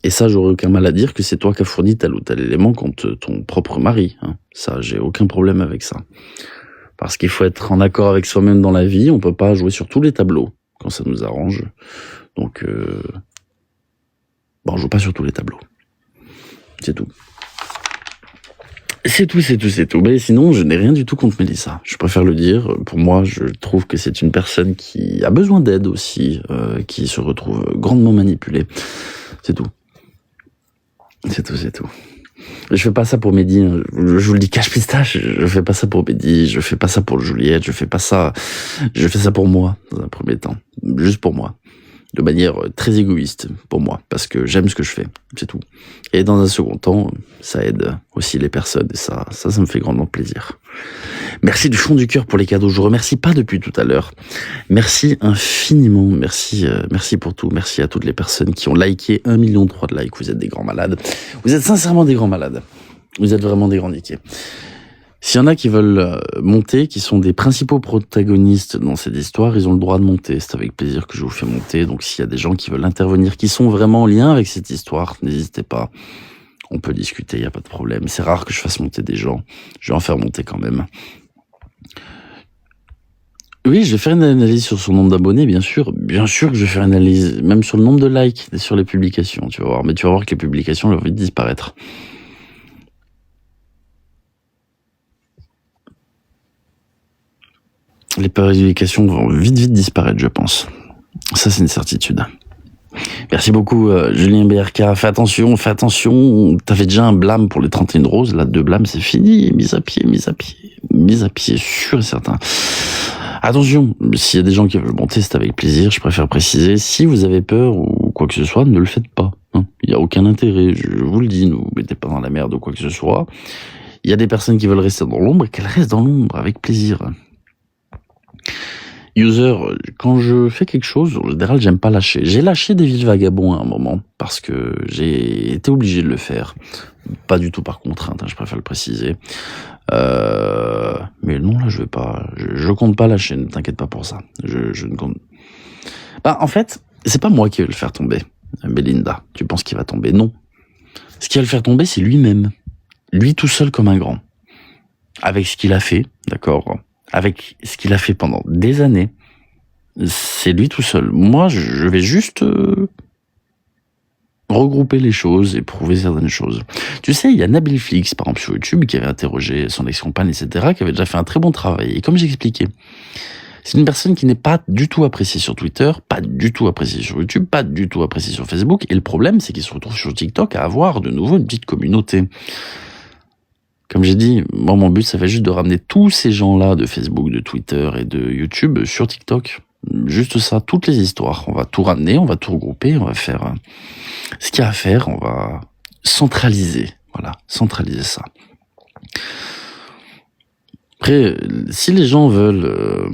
Et ça, j'aurais aucun mal à dire que c'est toi qui as fourni tel ou tel élément contre ton propre mari. Hein. Ça, j'ai aucun problème avec ça. Parce qu'il faut être en accord avec soi-même dans la vie, on peut pas jouer sur tous les tableaux quand ça nous arrange. Donc, on joue pas sur tous les tableaux. C'est tout. C'est tout. Mais sinon, je n'ai rien du tout contre Mélissa. Je préfère le dire. Pour moi, je trouve que c'est une personne qui a besoin d'aide aussi, qui se retrouve grandement manipulée. C'est tout. Je fais pas ça pour Mehdi, hein. Je vous le dis cache pistache, je fais pas ça pour Mehdi, je fais pas ça pour Juliette, je fais ça pour moi, dans un premier temps. Juste pour moi. De manière très égoïste, pour moi, parce que j'aime ce que je fais, c'est tout. Et dans un second temps, ça aide aussi les personnes, et ça me fait grandement plaisir. Merci du fond du cœur pour les cadeaux, je vous remercie pas depuis tout à l'heure. Merci infiniment, merci pour tout, merci à toutes les personnes qui ont liké 1,3 million de likes, vous êtes des grands malades. Vous êtes sincèrement des grands malades. Vous êtes vraiment des grands niqués. S'il y en a qui veulent monter, qui sont des principaux protagonistes dans cette histoire, ils ont le droit de monter. C'est avec plaisir que je vous fais monter. Donc s'il y a des gens qui veulent intervenir, qui sont vraiment en lien avec cette histoire, n'hésitez pas. On peut discuter, il n'y a pas de problème. C'est rare que je fasse monter des gens. Je vais en faire monter quand même. Oui, je vais faire une analyse sur son nombre d'abonnés, bien sûr. Bien sûr que je vais faire une analyse, même sur le nombre de likes et sur les publications, tu vas voir. Mais tu vas voir que les publications vont vite disparaître. Les publications vont vite disparaître, je pense. Ça, c'est une certitude. Merci beaucoup, Julien BRK. Fais attention. T'avais déjà un blâme pour les 31 roses. Là, 2 blâmes, c'est fini. Mise à pied, sûr et certain. Attention, s'il y a des gens qui veulent monter, c'est avec plaisir. Je préfère préciser, si vous avez peur ou quoi que ce soit, ne le faites pas. Hein. Il n'y a aucun intérêt. Je vous le dis, ne vous mettez pas dans la merde ou quoi que ce soit. Il y a des personnes qui veulent rester dans l'ombre et qu'elles restent dans l'ombre avec plaisir. User, quand je fais quelque chose, en général, j'aime pas lâcher. J'ai lâché des villes vagabonds à un moment, parce que j'ai été obligé de le faire. Pas du tout par contrainte, hein, je préfère le préciser. Mais non, là, je vais pas... Je compte pas lâcher, ne t'inquiète pas pour ça. Je ne compte... Bah, en fait, c'est pas moi qui vais le faire tomber, Belinda. Tu penses qu'il va tomber? Non. Ce qui va le faire tomber, c'est lui-même. Lui tout seul comme un grand. Avec ce qu'il a fait, d'accord ? Avec ce qu'il a fait pendant des années, c'est lui tout seul. Moi, je vais juste regrouper les choses et prouver certaines choses. Tu sais, il y a Nabil Flix, par exemple, sur YouTube, qui avait interrogé son ex-compagne, etc., qui avait déjà fait un très bon travail. Et comme j'expliquais, c'est une personne qui n'est pas du tout appréciée sur Twitter, pas du tout appréciée sur YouTube, pas du tout appréciée sur Facebook. Et le problème, c'est qu'il se retrouve sur TikTok à avoir de nouveau une petite communauté. Comme j'ai dit, moi, mon but, ça fait juste de ramener tous ces gens-là de Facebook, de Twitter et de YouTube sur TikTok. Juste ça, toutes les histoires. On va tout ramener, on va tout regrouper, on va faire ce qu'il y a à faire, on va centraliser. Voilà, centraliser ça. Après, si les gens veulent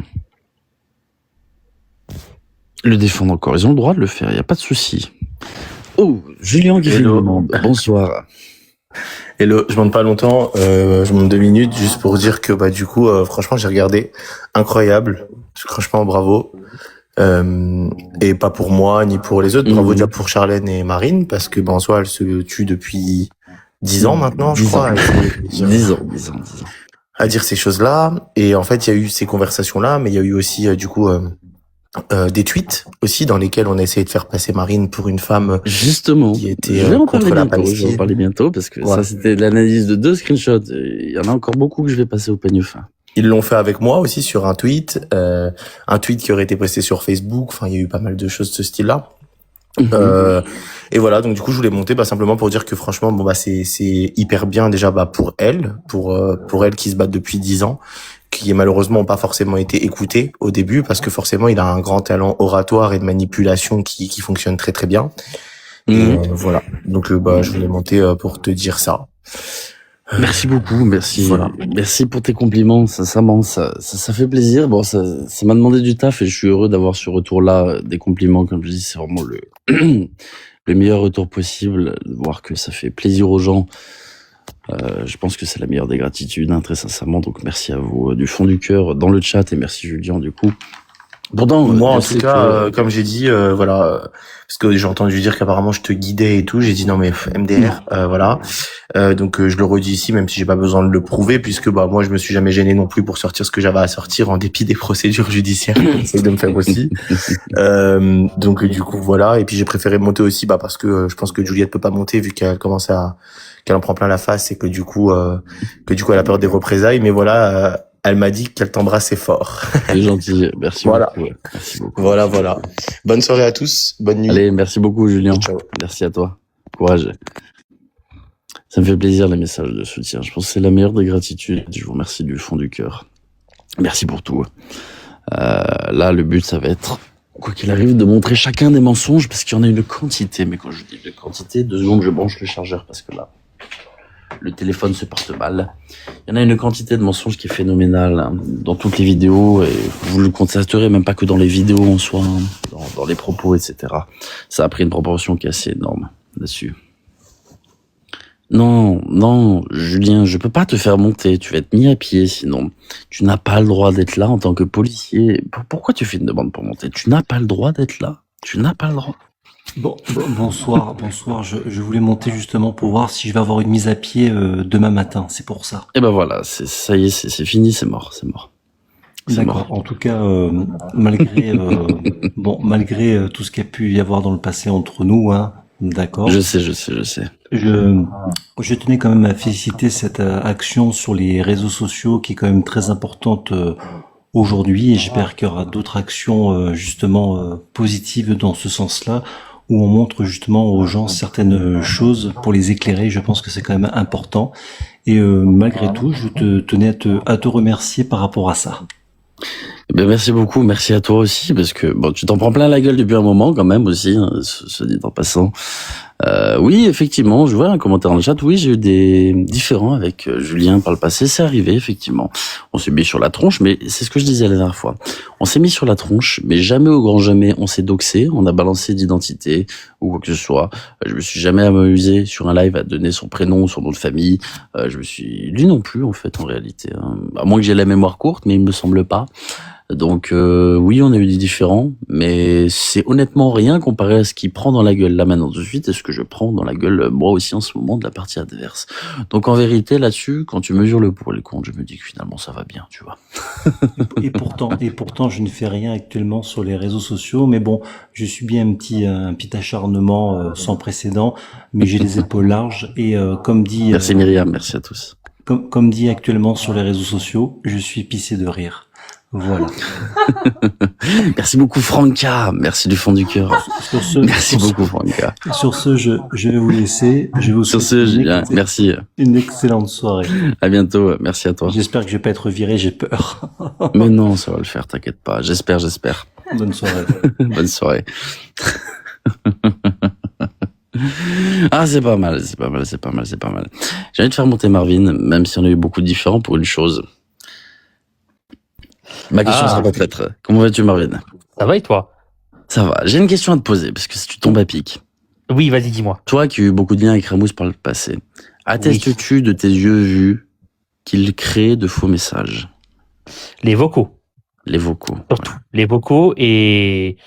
le défendre encore, ils ont le droit de le faire, il n'y a pas de souci. Oh, Julien qui fait une demande. Bonsoir. Hello, je monte pas longtemps, je monte 2 minutes juste pour dire que du coup, franchement, j'ai regardé, incroyable, franchement, bravo. Et pas pour moi ni pour les autres, bravo déjà pour Charlène et Marine, parce que en soi, elles se tuent depuis 10 ans maintenant, je crois. 10 ans. À dire ces choses-là, et en fait, il y a eu ces conversations-là, mais il y a eu aussi du coup des tweets aussi dans lesquels on a essayé de faire passer Marine pour une femme justement qui était je vais en contre parler la bientôt, Palestine. je vais en parler bientôt parce que ça c'était l'analyse de 2 screenshots. Il y en a encore beaucoup que je vais passer au peigne fin. Ils l'ont fait avec moi aussi sur un tweet qui aurait été posté sur Facebook. Enfin, il y a eu pas mal de choses de ce style-là. Et voilà, donc du coup, je voulais monter simplement pour dire que franchement, c'est hyper bien déjà pour elle qui se bat depuis 10 ans, qui malheureusement ont pas forcément été écoutées au début parce que forcément, il a un grand talent oratoire et de manipulation qui fonctionne très très bien. Et voilà. Donc je voulais monter pour te dire ça. Merci beaucoup, merci. Voilà. Merci pour tes compliments, ça fait plaisir. Bon, ça m'a demandé du taf et je suis heureux d'avoir ce retour-là, des compliments, comme je dis, c'est vraiment le meilleur retour possible, de voir que ça fait plaisir aux gens. Je pense que c'est la meilleure des gratitudes, très sincèrement. Donc merci à vous du fond du cœur dans le chat et merci Julien du coup. Pourtant, moi en tout cas, comme j'ai dit, parce que j'ai entendu dire qu'apparemment je te guidais et tout, j'ai dit non mais MDR, voilà. Donc je le redis ici, même si j'ai pas besoin de le prouver, puisque moi je me suis jamais gêné non plus pour sortir ce que j'avais à sortir en dépit des procédures judiciaires qu'on essaie de me faire aussi. Donc du coup voilà, et puis j'ai préféré monter aussi parce que je pense que Juliette peut pas monter vu qu'elle commence qu'elle en prend plein la face et que du coup elle a peur des représailles, mais voilà. Elle m'a dit qu'elle t'embrassait fort. C'est gentil, merci beaucoup. Merci beaucoup. Voilà. Bonne soirée à tous, bonne nuit. Allez, merci beaucoup Julien. Ciao. Merci à toi. Courage. Ça me fait plaisir les messages de soutien. Je pense que c'est la meilleure des gratitudes. Je vous remercie du fond du cœur. Merci pour tout. Là, le but, ça va être, quoi qu'il arrive, de montrer chacun des mensonges parce qu'il y en a une quantité. Mais quand je dis de quantité, 2 secondes, je branche le chargeur parce que là, le téléphone se porte mal. Il y en a une quantité de mensonges qui est phénoménale dans toutes les vidéos et vous le constaterez même pas que dans les vidéos en soi, dans les propos, etc. Ça a pris une proportion qui est assez énorme là-dessus. Non, Julien, je peux pas te faire monter. Tu vas être mis à pied sinon. Tu n'as pas le droit d'être là en tant que policier. Pourquoi tu fais une demande pour monter? Tu n'as pas le droit d'être là. Tu n'as pas le droit. Bonsoir. Je voulais monter justement pour voir si je vais avoir une mise à pied demain matin. C'est pour ça. Et voilà, ça y est, c'est fini, c'est mort. D'accord. En tout cas, malgré tout ce qu'il y a pu y avoir dans le passé entre nous, d'accord. Je sais. Je tenais quand même à féliciter cette action sur les réseaux sociaux qui est quand même très importante aujourd'hui et j'espère qu'il y aura d'autres actions justement positives dans ce sens-là où on montre justement aux gens certaines choses pour les éclairer. Je pense que c'est quand même important et malgré tout, je tenais à te remercier par rapport à ça. Merci beaucoup, merci à toi aussi, parce que tu t'en prends plein la gueule depuis un moment quand même aussi, se dit en passant. Oui, effectivement, je vois un commentaire dans le chat. Oui, j'ai eu des différends avec Julien par le passé, c'est arrivé effectivement. On s'est mis sur la tronche, mais c'est ce que je disais la dernière fois. On s'est mis sur la tronche, mais jamais au grand jamais on s'est doxé, on a balancé d'identité ou quoi que ce soit. Je me suis jamais amusé sur un live à donner son prénom, son nom de famille. Lui non plus en fait en réalité. À moins que j'ai la mémoire courte, mais il me semble pas. Donc oui, on a eu des différends, mais c'est honnêtement rien comparé à ce qu'il prend dans la gueule là maintenant tout de suite et ce que je prends dans la gueule moi aussi en ce moment de la partie adverse. Donc en vérité là-dessus, quand tu mesures le pour et le contre, je me dis que finalement ça va bien, tu vois. Et pourtant, je ne fais rien actuellement sur les réseaux sociaux, mais bon, je suis bien un petit acharnement sans précédent, mais j'ai les épaules larges et Merci Myriam, merci à tous. comme dit actuellement sur les réseaux sociaux, je suis pissé de rire. Voilà. Merci beaucoup Franca, merci du fond du cœur. Merci beaucoup Franca. Sur ce, je vais vous laisser. Je vous Sur souhaite ce, Julien, merci. une excellente soirée. À bientôt, merci à toi. J'espère que je vais pas être viré, j'ai peur. Mais non, ça va le faire, t'inquiète pas. J'espère. Bonne soirée. Bonne soirée. Ah, c'est pas mal. J'ai envie de faire monter Marvin, même si on a eu beaucoup de différends pour une chose. Ma question sera pas traître. Comment vas-tu, Marvin? Ça va et toi? Ça va. J'ai une question à te poser, parce que si tu tombes à pic. Oui, vas-y, dis-moi. Toi qui as eu beaucoup de liens avec Ramous par le passé, attestes-tu de tes yeux vus qu'il crée de faux messages? Les vocaux, Les vocaux. surtout. Les vocaux et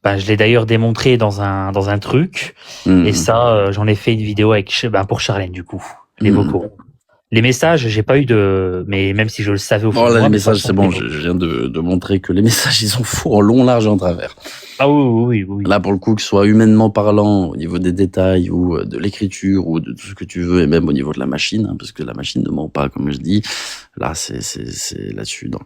je l'ai d'ailleurs démontré dans un truc Ouais. et ça, j'en ai fait une vidéo avec pour Charlène du coup. Les Mhm. vocaux. Les messages, j'ai pas eu mais même si je le savais au fond Oh de là, moi, les mais messages, par c'est contre, bon, je viens de montrer que les messages, ils sont faux en long, large et en travers. Ah oui. Là, pour le coup, que ce soit humainement parlant, au niveau des détails, ou de l'écriture, ou de tout ce que tu veux, et même au niveau de la machine, hein, parce que la machine ne ment pas, comme je dis. Là, c'est là-dessus. Non.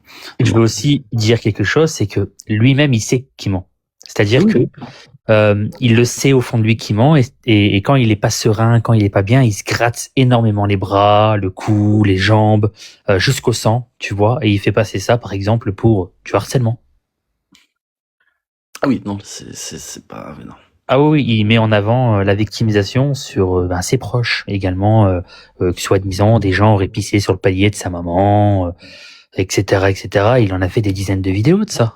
Je veux aussi dire quelque chose, c'est que lui-même, il sait qu'il ment. C'est-à-dire Oui. que il le sait au fond de lui qu'il ment et quand il est pas serein, quand il est pas bien, il se gratte énormément les bras, le cou, les jambes, jusqu'au sang, tu vois, et il fait passer ça, par exemple, pour du harcèlement. Ah oui, non, c'est pas, mais non. Ah oui, il met en avant la victimisation sur ses proches également, que soi-disant des gens auraient pissé sur le palier de sa maman, etc., etc. Il en a fait des dizaines de vidéos de ça.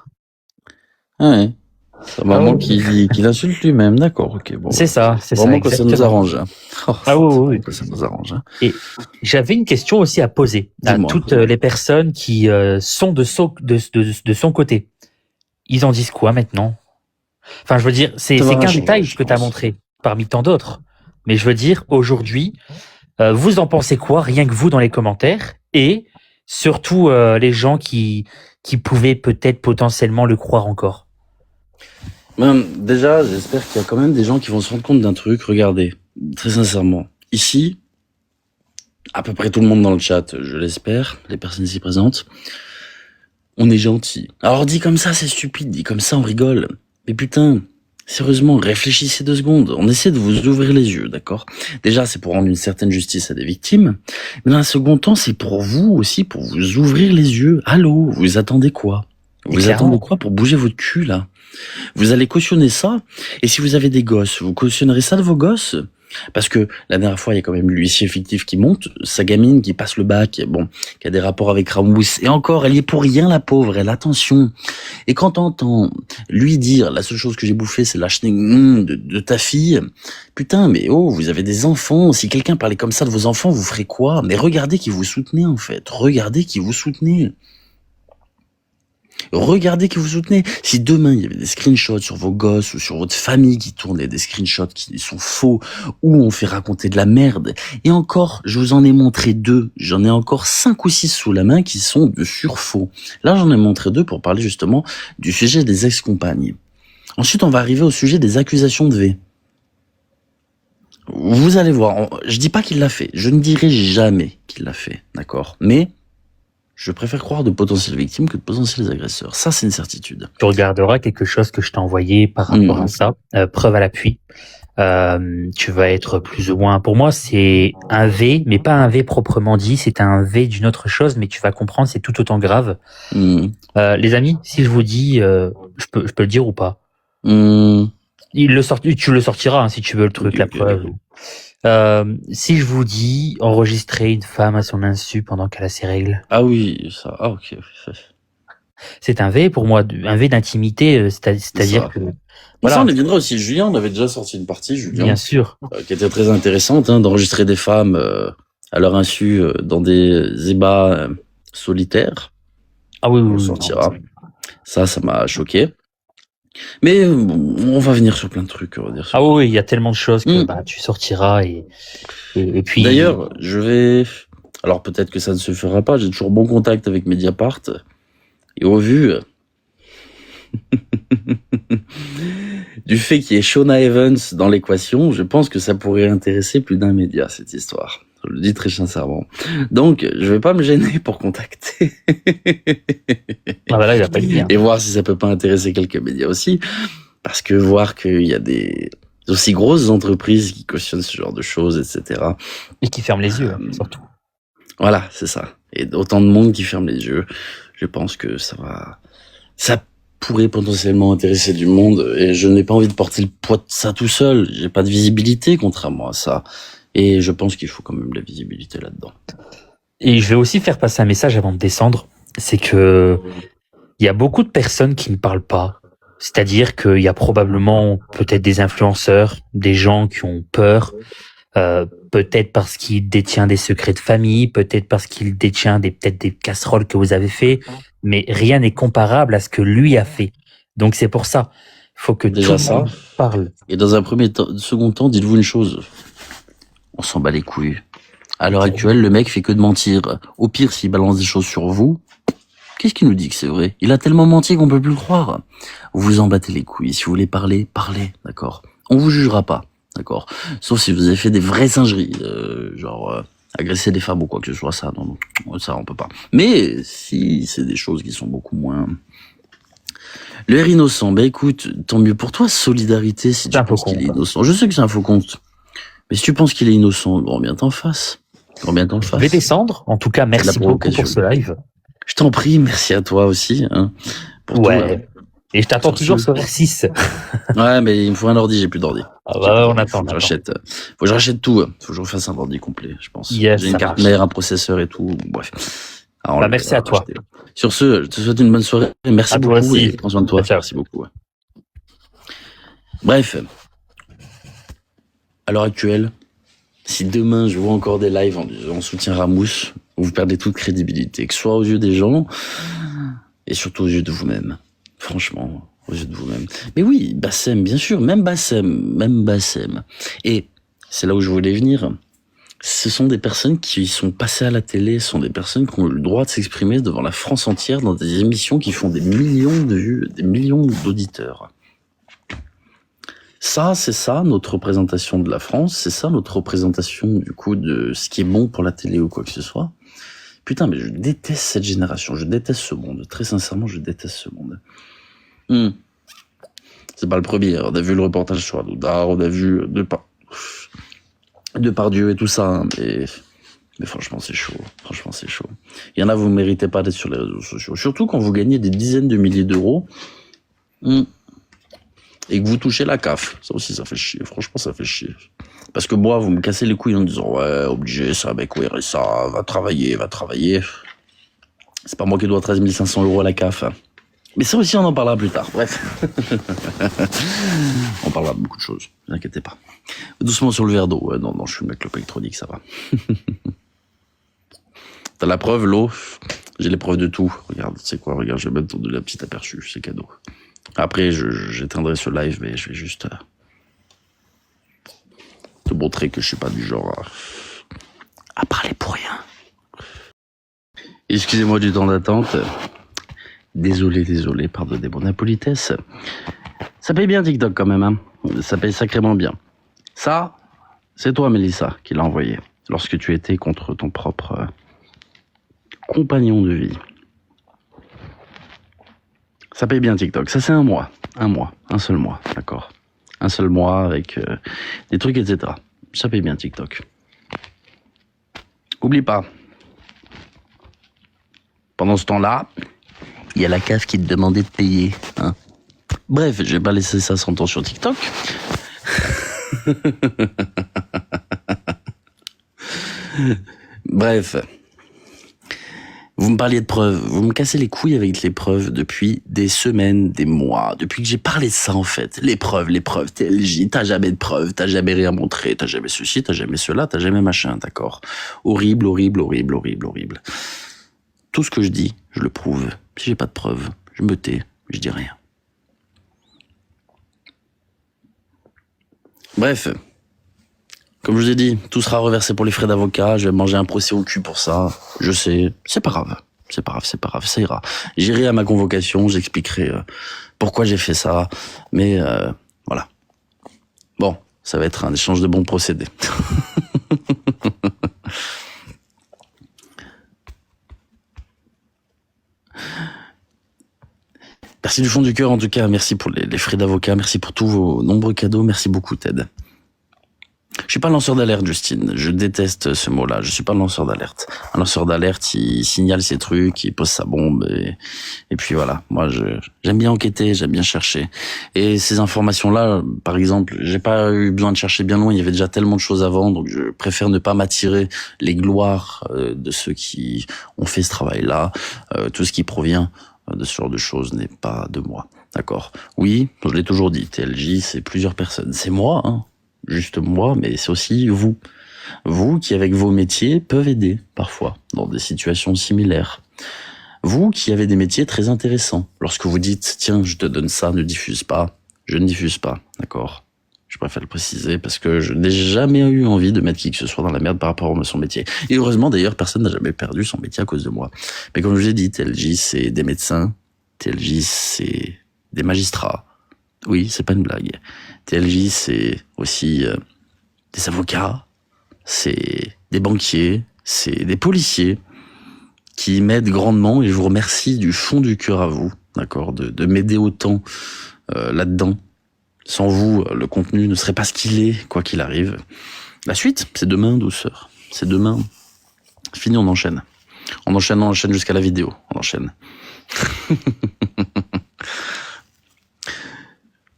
Ah ouais. Sa maman Ah oui. qui l'insulte lui-même, d'accord, ok. Bon, C'est ça, c'est ça. vraiment que ça nous exactement. arrange. Hein. Oh, Ah oui. que ça nous arrange. Hein. Et j'avais une question aussi à poser à Dis-moi. toutes les personnes qui sont de son côté. Ils en disent quoi maintenant? Enfin, je veux dire, c'est Ça va qu'un changer, détail je que tu as pense. montré parmi tant d'autres. Mais je veux dire, aujourd'hui, vous en pensez quoi, rien que vous dans les commentaires, et surtout les gens qui pouvaient peut-être potentiellement le croire encore. Déjà, j'espère qu'il y a quand même des gens qui vont se rendre compte d'un truc. Regardez, très sincèrement, ici, à peu près tout le monde dans le chat, je l'espère, les personnes ici présentes, on est gentil. Alors dit comme ça, c'est stupide, dit comme ça, on rigole. Mais putain, sérieusement, réfléchissez 2 secondes. On essaie de vous ouvrir les yeux, d'accord? Déjà, c'est pour rendre une certaine justice à des victimes. Mais dans un second temps, c'est pour vous aussi, pour vous ouvrir les yeux. Allô, vous attendez quoi? Vous Clairement. attendez quoi pour bouger votre cul, là? Vous allez cautionner ça, et si vous avez des gosses, vous cautionnerez ça de vos gosses? Parce que la dernière fois, il y a quand même l'huissier fictif qui monte, sa gamine qui passe le bac, bon, qui a des rapports avec Ramous, et encore, elle y est pour rien, la pauvre, elle, attention. Et quand t'entends lui dire, la seule chose que j'ai bouffé, c'est la chenille de ta fille, putain, mais oh, vous avez des enfants, si quelqu'un parlait comme ça de vos enfants, vous ferez quoi? Mais regardez qui vous soutenez, en fait, regardez qui vous soutenez. Regardez qui vous soutenez. Si demain il y avait des screenshots sur vos gosses ou sur votre famille qui tournaient, des screenshots qui sont faux, ou on fait raconter de la merde, et encore, je vous en ai montré 2, j'en ai encore 5 ou 6 sous la main qui sont de surfaux. Là, j'en ai montré 2 pour parler justement du sujet des ex-compagnes. Ensuite, on va arriver au sujet des accusations de V. Vous allez voir, je dis pas qu'il l'a fait, je ne dirai jamais qu'il l'a fait, d'accord? Mais je préfère croire de potentielles victimes que de potentiels agresseurs. Ça, c'est une certitude. Tu regarderas quelque chose que je t'ai envoyé par rapport à ça, preuve à l'appui. Tu vas être plus ou moins, pour moi, c'est un V, mais pas un V proprement dit, c'est un V d'une autre chose, mais tu vas comprendre, c'est tout autant grave. Les amis, si je vous dis, je peux le dire ou pas? Tu le sortiras, hein, si tu veux le truc, Ok, la ok, preuve. Si je vous dis enregistrer une femme à son insu pendant qu'elle a ses règles, Ah oui, ça, ah ok. c'est un V pour moi, un V d'intimité, c'est-à-dire Ça. que, Voilà. voilà, Ça, on y viendra aussi. Julien, on avait déjà sorti une partie, Julien, bien sûr. qui était très intéressante, hein, d'enregistrer des femmes à leur insu dans des ébats solitaires. Ah oui, On oui, le oui. sortira. Ça m'a choqué. Mais on va venir sur plein de trucs, on va dire. Ah oui, il y a tellement de choses que tu sortiras et puis. D'ailleurs, alors peut-être que ça ne se fera pas, j'ai toujours bon contact avec Mediapart. Et au vu du fait qu'il y ait Shona Evans dans l'équation, je pense que ça pourrait intéresser plus d'un média, cette histoire. Je le dis très sincèrement. Donc, je vais pas me gêner pour contacter. Ah bah là, il va pas être bien. Et voir si ça peut pas intéresser quelques médias aussi. Parce que voir qu'il y a des aussi grosses entreprises qui cautionnent ce genre de choses, etc. Et qui ferment les yeux, surtout. Voilà, c'est ça. Et autant de monde qui ferme les yeux. Je pense que ça pourrait potentiellement intéresser du monde. Et je n'ai pas envie de porter le poids de ça tout seul. J'ai pas de visibilité contrairement à ça. Et je pense qu'il faut quand même de la visibilité là-dedans. Et je vais aussi faire passer un message avant de descendre. C'est que il y a beaucoup de personnes qui ne parlent pas. C'est-à-dire qu'il y a probablement peut-être des influenceurs, des gens qui ont peur, peut-être parce qu'il détient des secrets de famille, peut-être parce qu'il détient peut-être des casseroles que vous avez fait, mais rien n'est comparable à ce que lui a fait. Donc c'est pour ça, il faut que déjà tout le monde parle. Et dans un second temps, dites-vous une chose. On s'en bat les couilles. À l'heure actuelle, le mec fait que de mentir. Au pire, s'il balance des choses sur vous, qu'est-ce qui nous dit que c'est vrai? Il a tellement menti qu'on peut plus le croire. Vous vous en battez les couilles. Si vous voulez parler, parlez, d'accord? On vous jugera pas, d'accord? Sauf si vous avez fait des vraies singeries, agresser des femmes ou quoi que ce soit, ça, non, ça on peut pas. Mais si c'est des choses qui sont beaucoup moins... Le R innocent, écoute, tant mieux pour toi, solidarité si tu penses qu'il est innocent. Je sais que c'est un faux compte. Mais si tu penses qu'il est innocent, grand bien t'en fasse. Grand bien t'en fasse. Je vais descendre. En tout cas, merci beaucoup pour ce live. Je t'en prie, merci à toi aussi. Pour tout, et je t'attends toujours sur R6. Ouais, mais il me faut un ordi, j'ai plus d'ordi. Ah bah, on attend. Faut que je rachète tout. Faut que je refasse un ordi complet, je pense. Yes, j'ai une carte mère, un processeur et tout. Bref. Alors, merci à toi. Sur ce, je te souhaite une bonne soirée. Merci beaucoup. Aussi. Et prends soin de toi. Merci beaucoup. Bref. À l'heure actuelle, si demain je vois encore des lives en soutien Ramous, vous perdez toute crédibilité, que ce soit aux yeux des gens et surtout aux yeux de vous-même. Franchement, aux yeux de vous-même. Mais oui, Bassem, bien sûr, même Bassem. Et c'est là où je voulais venir. Ce sont des personnes qui sont passées à la télé, ce sont des personnes qui ont eu le droit de s'exprimer devant la France entière dans des émissions qui font des millions de vues, des millions d'auditeurs. Ça, c'est ça, notre représentation de la France, c'est ça, notre représentation, du coup, de ce qui est bon pour la télé ou quoi que ce soit. Putain, mais je déteste cette génération, je déteste ce monde. Très sincèrement, je déteste ce monde. C'est pas le premier, on a vu le reportage sur Hanouna, on a vu Depardieu et tout ça, hein, mais franchement, c'est chaud. Franchement, c'est chaud. Il y en a, vous méritez pas d'être sur les réseaux sociaux. Surtout quand vous gagnez des dizaines de milliers d'euros. Et que vous touchez la CAF. Ça aussi, ça fait chier. Franchement, ça fait chier. Parce que moi, vous me cassez les couilles en disant, ouais, obligé, ça, mec, oui, ça, va travailler. C'est pas moi qui dois 13 500 € à la CAF. Mais ça aussi, on en parlera plus tard. Bref. On parlera de beaucoup de choses. Ne vous inquiétez pas. Doucement sur le verre d'eau. Ouais, non, je suis le mec électronique, ça va. T'as la preuve, l'eau? J'ai les preuves de tout. Regarde, tu sais quoi, regarde, je vais mettre de la petite aperçu. C'est cadeau. Après, j'éteindrai ce live, mais je vais juste te montrer que je suis pas du genre à parler pour rien. Excusez-moi du temps d'attente. Désolé, pardonnez mon impolitesse. Ça paye bien TikTok quand même, hein. Ça paye sacrément bien. Ça, c'est toi, Mélissa, qui l'a envoyé lorsque tu étais contre ton propre compagnon de vie. Ça paye bien TikTok. Ça, c'est un seul mois, d'accord. Un seul mois avec des trucs, etc. Ça paye bien TikTok. Oublie pas. Pendant ce temps-là, il y a la CAF qui te demandait de payer. Hein. Bref, je vais pas laisser ça s'entendre sur TikTok. Bref. Vous me parliez de preuves, vous me cassez les couilles avec les preuves depuis des semaines, des mois, depuis que j'ai parlé de ça en fait. Les preuves, TLJ, t'as jamais de preuves, t'as jamais rien montré, t'as jamais ceci, t'as jamais cela, t'as jamais machin, d'accord. Horrible. Tout ce que je dis, je le prouve. Si j'ai pas de preuves, je me tais, je dis rien. Bref, comme je vous ai dit, tout sera reversé pour les frais d'avocat, je vais manger un procès au cul pour ça, je sais, c'est pas grave, ça ira. J'irai à ma convocation, j'expliquerai pourquoi j'ai fait ça, mais voilà. Bon, ça va être un échange de bons procédés. Merci du fond du cœur en tout cas, merci pour les frais d'avocat, merci pour tous vos nombreux cadeaux, merci beaucoup Ted. Je suis pas lanceur d'alerte, Justine. Je déteste ce mot-là. Je suis pas lanceur d'alerte. Un lanceur d'alerte, il signale ses trucs, il pose sa bombe et puis voilà. Moi, j'aime bien enquêter, j'aime bien chercher. Et ces informations-là, par exemple, j'ai pas eu besoin de chercher bien loin. Il y avait déjà tellement de choses avant, donc je préfère ne pas m'attirer les gloires de ceux qui ont fait ce travail-là. Tout ce qui provient de ce genre de choses n'est pas de moi. D'accord. Oui, je l'ai toujours dit. TLJ, c'est plusieurs personnes. C'est moi, hein. Juste moi, mais c'est aussi vous. Vous qui, avec vos métiers, peuvent aider, parfois, dans des situations similaires. Vous qui avez des métiers très intéressants. Lorsque vous dites, tiens, je te donne ça, ne diffuse pas, je ne diffuse pas, d'accord? Je préfère le préciser parce que je n'ai jamais eu envie de mettre qui que ce soit dans la merde par rapport à son métier. Et heureusement, d'ailleurs, personne n'a jamais perdu son métier à cause de moi. Mais comme je vous ai dit, TLJ, c'est des médecins, TLJ, c'est des magistrats. Oui, c'est pas une blague. TLJ, c'est aussi des avocats, c'est des banquiers, c'est des policiers qui m'aident grandement et je vous remercie du fond du cœur à vous, d'accord, de m'aider autant là-dedans. Sans vous, le contenu ne serait pas ce qu'il est, quoi qu'il arrive. La suite, c'est demain, douceur. C'est demain. Fini, on enchaîne. On enchaîne jusqu'à la vidéo. On enchaîne.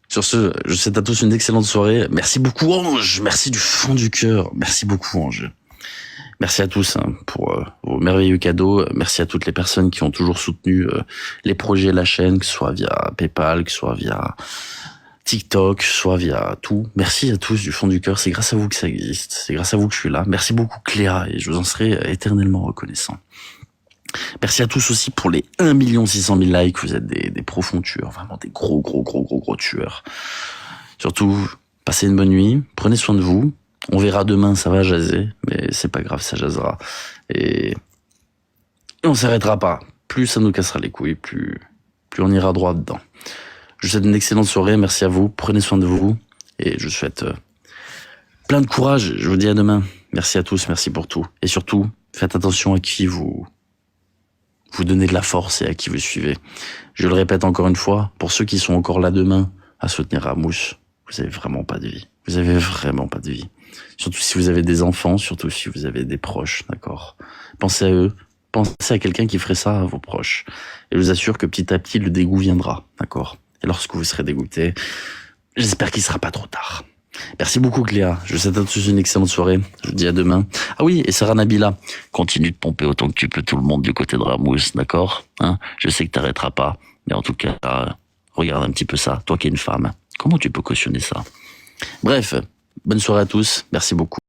Sur ce, je vous souhaite à tous une excellente soirée. Merci beaucoup Ange, merci du fond du cœur. Merci beaucoup Ange. Merci à tous pour vos merveilleux cadeaux. Merci à toutes les personnes qui ont toujours soutenu les projets de la chaîne, que ce soit via PayPal, que ce soit via TikTok, soit via tout. Merci à tous du fond du cœur. C'est grâce à vous que ça existe. C'est grâce à vous que je suis là. Merci beaucoup Cléa et je vous en serai éternellement reconnaissant. Merci à tous aussi pour les 1 600 000 likes. Vous êtes des profonds tueurs. Vraiment des gros tueurs. Surtout, passez une bonne nuit. Prenez soin de vous. On verra demain, ça va jaser. Mais c'est pas grave, ça jasera. Et on s'arrêtera pas. Plus ça nous cassera les couilles, plus on ira droit dedans. Je vous souhaite une excellente soirée. Merci à vous. Prenez soin de vous. Et je vous souhaite plein de courage. Je vous dis à demain. Merci à tous. Merci pour tout. Et surtout, faites attention à qui vous donnez de la force et à qui vous suivez. Je le répète encore une fois, pour ceux qui sont encore là demain à soutenir Ramous, vous avez vraiment pas de vie. Vous avez vraiment pas de vie. Surtout si vous avez des enfants, surtout si vous avez des proches, d'accord? Pensez à eux. Pensez à quelqu'un qui ferait ça à vos proches. Et je vous assure que petit à petit, le dégoût viendra, d'accord? Et lorsque vous serez dégoûté, j'espère qu'il sera pas trop tard. Merci beaucoup Cléa, je vous souhaite à tous une excellente soirée, je vous dis à demain. Ah oui, et Sarah Nabila, continue de pomper autant que tu peux tout le monde du côté de Ramous, d'accord, hein? Je sais que t'arrêteras pas, mais en tout cas, regarde un petit peu ça, toi qui es une femme, comment tu peux cautionner ça? Bref, bonne soirée à tous, merci beaucoup.